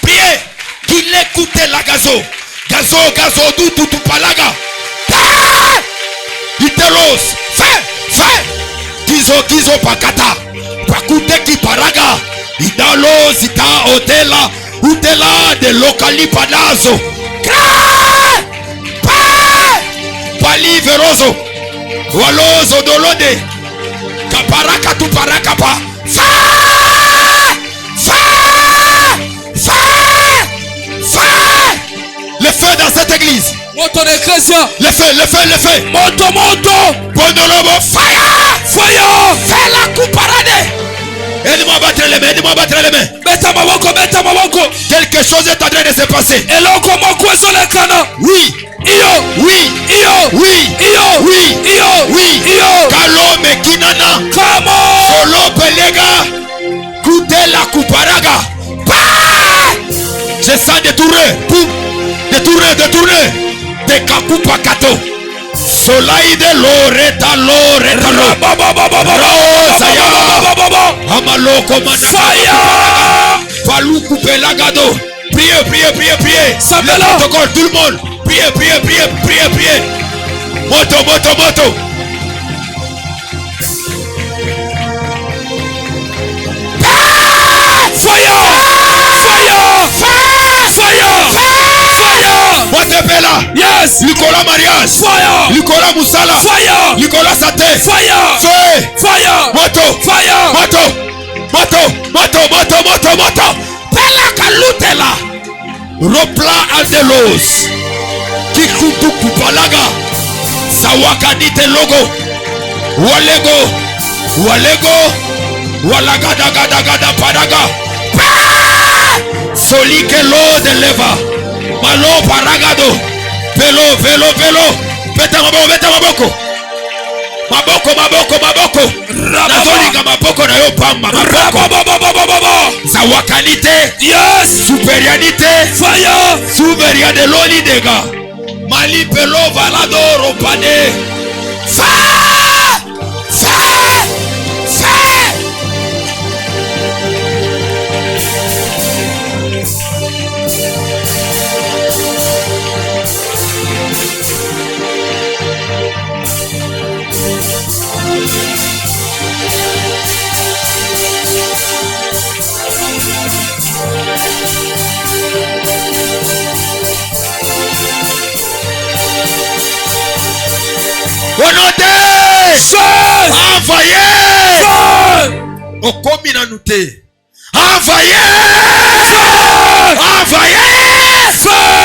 [SPEAKER 2] Priez. Qu'il écoute la gazo. Gazo, tout palaga. Itelos. Fais. Kizo pakata. Pakute ki paraga. Idalo zita hotela. Utela de locali padazo. Pali veroso. Walozo dolode. Kaparaka tu parakapa. Le feu dans cette église. Le feu. Moto. Bondolobo. Fire. Fais la coupe parade. Aide-moi à battre les mains. Quelque chose est en train de se passer. Oui. Kalome kinana. Solo pelega. Kutela kuparaga. Je sens détourner. De kakupa kato. Solai de loreta. Amaloko manaka. Faluku pelagado. Priez. Le protocole, tout le monde. Priez. Moto. Fire. Watepela. Yes. Nicolas mariage. Fire. Nicolas musala. Fire. Nicolas santé. Fire. Fire. Moto. Fire. Moto. Pela kalutela. Ropla aldelos. Kikutu kupalaga. Sawakanite logo. Walego. Walagada paraga. Solike lo de leva. Malo paragado. Velo. Beta maboko. Maboko. Nazolinga maboko na yo pamba. Sawakanite. Yes. Superiorité. Fire. Souveria de loli dega. Mali pelo valado ropane. Envoyez. Okomina nute. Envoyez.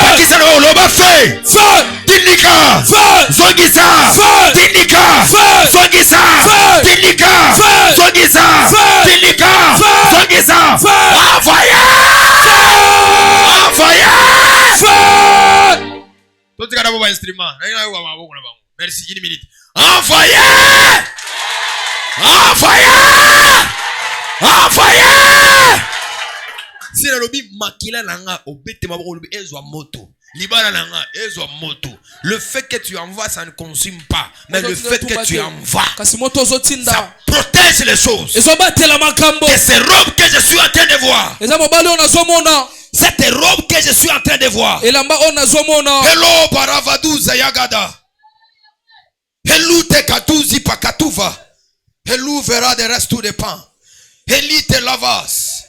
[SPEAKER 2] Pakisa no loba feu. Tinika. Zongisa. Tinika. Zongisa. Tinika. Zongisa. Tinika. Zongisa. Envoyez. Tout le monde instrument. Merci, une minute. Envoyez. Si la lobby makila nanga obete maboko lobby ezwa moto. Libala nanga ezwa moto. Le fait que tu envoies ça ne consume pas, mais le fait que tu envoies ça protège les choses. Et ces robes que je suis en train de voir. Cette robe que je suis en train de voir. Hello Baravadouza Yagada. Hello te katuzi pakatuva. Hello verra de reste tout dépend. Heli te lavas.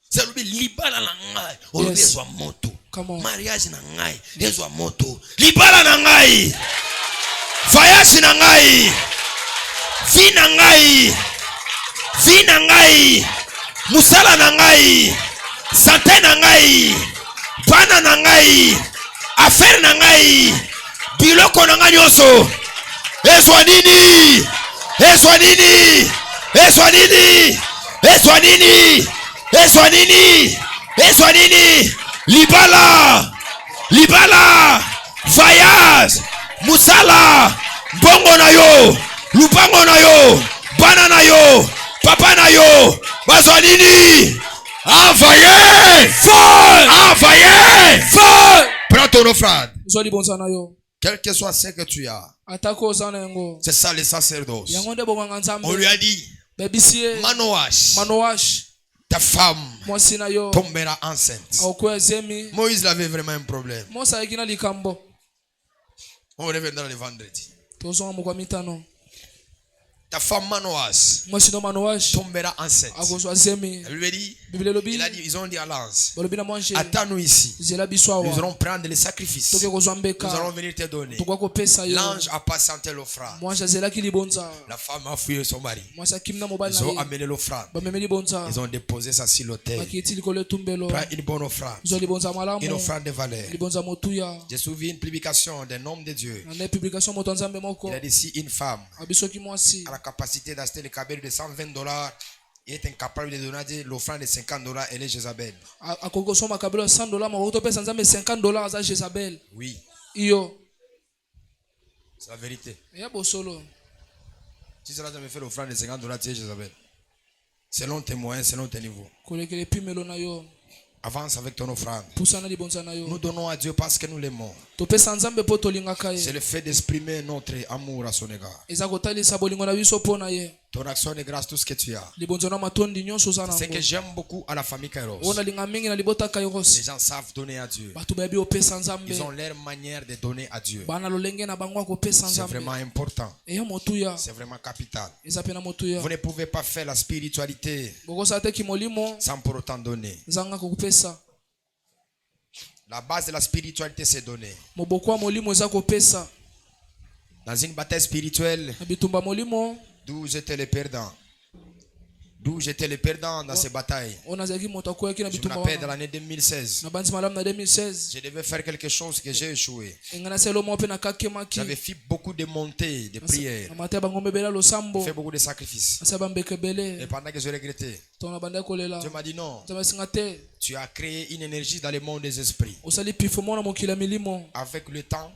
[SPEAKER 2] C'est le libala na ngai. Olobi ezwa moto. Mariage na ngai. Ezwa moto. Libala na ngai. Voyage na ngai. Vie na ngai. Musala na ngai. Santé na ngai. Bana na ngai. Affaire na ngai. Biloko na ngai nyonso. Ezwa nini.
[SPEAKER 1] Eswanini. Eswanini. Eswanini. Eswanini. Eswanini. Libala. Libala. Fayaz. Musala. Bongo na yo. Lupango na yo. Bana na yo. Papa na yo. Baswanini. Envoyez. Feu. Envoyez. Feu. Prends ton offrande. Quel que soit ce que tu as. C'est ça le sacerdoce. On lui a dit, Manoach, ta femme tombera enceinte. Moïse avait vraiment un problème. On reviendra le vendredi. Ta femme Manoach tombera enceinte. Il a dit, ils ont dit à l'ange, attends-nous ici. Nous allons prendre les sacrifices. Nous allons venir te donner. L'ange a patienté l'offrande. La femme a fouillé son mari. Ils ont amené l'offrande. Ils ont déposé ça sur l'autel. Prends une bonne offrande. Une offrande de valeur. J'ai souvi une publication d'un homme de Dieu. Il a dit, si une femme a la capacité d'acheter le cabello de $120, il est incapable de donner l'offrande de $50, elle est Jézabel. Oui. C'est la vérité. Si cela me fait l'offrande de $50, tu es Jézabel. Selon tes moyens, selon tes niveaux. Avance avec ton offrande. Nous donnons à Dieu parce que nous l'aimons. C'est le fait d'exprimer notre amour à son égard. Ton action de grâce, tout ce que tu as. C'est ce que j'aime beaucoup à la famille Kairos. Les gens savent donner à Dieu. Ils ont leur manière de donner à Dieu. C'est vraiment important. C'est vraiment capital. Vous ne pouvez pas faire la spiritualité sans pour autant donner. La base de la spiritualité, c'est donner. Dans une bataille spirituelle, d'où j'étais le perdant. D'où j'étais le perdant dans ces batailles. Je me rappelle dans l'année 2016. Je devais faire quelque chose que j'ai échoué. J'avais fait beaucoup de montées, de prières. Fait beaucoup de sacrifices. Et pendant que je regrettais, Dieu m'a dit non. Tu as créé une énergie dans le monde des esprits. Avec le temps,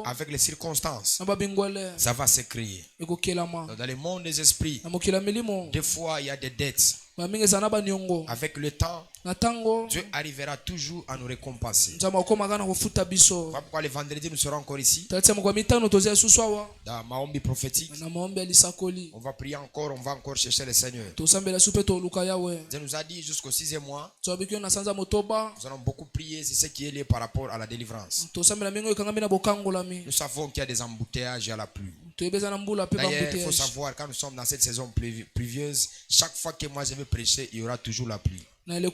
[SPEAKER 1] avec les circonstances, ça va se créer. Dans le monde des esprits, des fois il y a des dettes. Avec le temps, Dieu arrivera toujours à nous récompenser. Pourquoi le vendredi nous serons encore ici? Dans Maombi prophétique, on va prier encore, on va encore chercher le Seigneur. Dieu nous a dit jusqu'au 6e mois, nous allons beaucoup prier, c'est ce qui est lié par rapport à la délivrance. Nous savons qu'il y a des embouteillages, il y a la pluie. D'ailleurs, il faut savoir, quand nous sommes dans cette saison pluvieuse, chaque fois que moi je vais prêcher, il y aura toujours la pluie. C'est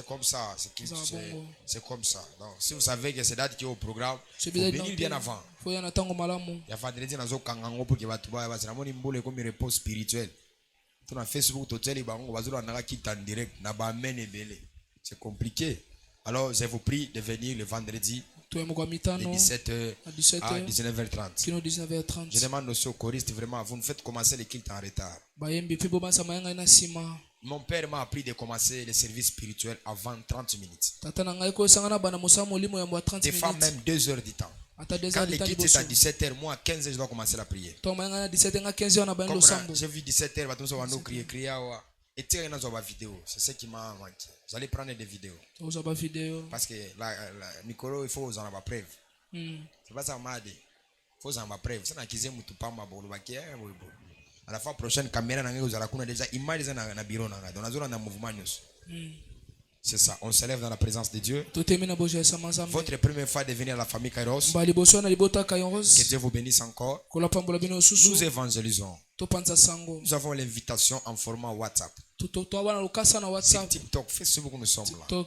[SPEAKER 1] comme ça. C'est comme ça. Donc, si vous savez que c'est date qui est au programme, il faut venir bien avant. Il y a vendredi dans Kangango pour que vous comme une réponse spirituelle. Sur Facebook, c'est compliqué. Alors, je vous prie de venir le vendredi de 17h à 19h30. Je demande aussi aux choristes, vraiment, vous nous faites commencer les cultes en retard. Mon père m'a appris de commencer le service spirituel avant 30 minutes. Des fois même 2 heures du temps. Quand les cultes est à 17h, moi à 15h je dois commencer la prière. Comme j'ai vu 17h, je vais crier. Et tirer dans une vidéo, c'est ce qui m'a manqué. Vous allez prendre des vidéos. Parce que la micro, il faut en avoir preuve. C'est pas ça m'a dit. Il faut en avoir preuve. C'est un qu'ils aiment tout pas ma boule. À la fois prochaine caméra, vous allez déjà image dans le bureau. Dans un mouvement. C'est ça, on se lève dans la présence de Dieu. Votre première fois de venir à la famille Kairos. Que Dieu vous bénisse encore. Nous évangélisons. Nous avons l'invitation en format WhatsApp. Sur TikTok, Facebook, nous sommes là.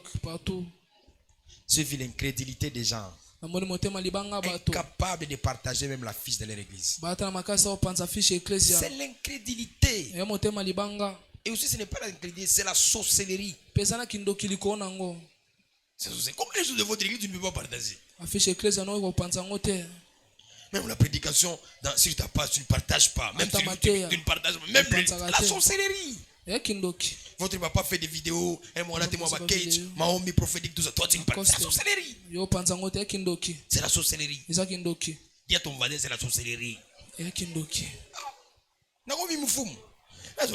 [SPEAKER 1] J'ai vu l'incrédulité des gens. Incapables de partager même la fiche de leur église. C'est l'incrédulité. Et aussi, ce n'est pas l'incrédulité, c'est la sorcellerie. Comme les choses de votre église, tu ne peux pas partager. Même la prédication, si tu ne partages pas. Même si tu ne partages pas. Même la sorcellerie. Votre papa fait des vidéos. Mahomi prophétique, tout ça. Toi, tu ne partages pas. C'est la sorcellerie. C'est la sorcellerie. Dis à ton voisin, c'est la sorcellerie.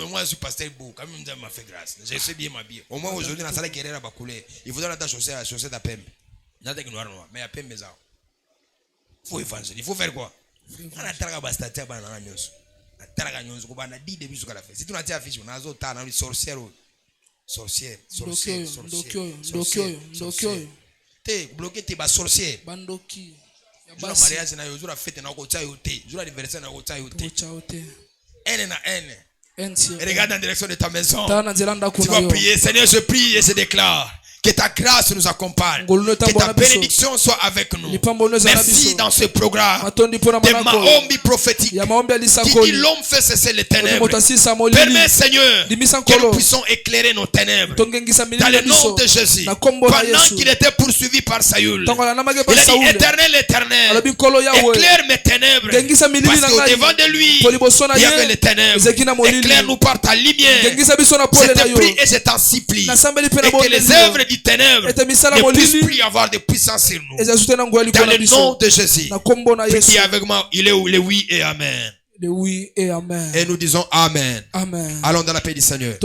[SPEAKER 1] Moi, je suis pasteur beau. Quand même, m'a fait grâce. Je sais bien m'habiller. Au moins, aujourd'hui, dans la salle de guerre, il faudra la chaussette à Pembe. Mais à Pembe, il faut évangéliser. Il faut faire quoi? Si tu n'as pas sorcière, sorcière, sorcière, sorcière. T'es bloqué, t'es sorcière. Le mariage na la fête na l'anniversaire na regarde en direction de ta maison. Tu vas prier. Seigneur, je prie et je déclare que ta grâce nous accompagne. Que ta bénédiction soit avec nous. Merci dans ce programme de Mahomi prophétique qui dit l'homme fait cesser les ténèbres. Permets, Seigneur, que nous puissions éclairer nos ténèbres. Dans le nom de Jésus. Pendant qu'il était poursuivi par Saül, il a dit, Éternel, Éternel, éclaire mes ténèbres. Parce qu'au devant de lui, il y avait les ténèbres. Éclaire-nous par ta lumière. Je te prie et je t'en supplie. Et que les œuvres du ténèbre ne puissent plus avoir de puissance sur nous. Dans le nom de Jésus. Priez avec moi. Il est où? Le oui et amen.
[SPEAKER 2] Le oui et amen.
[SPEAKER 1] Et nous disons amen.
[SPEAKER 2] Amen.
[SPEAKER 1] Allons dans la paix du Seigneur.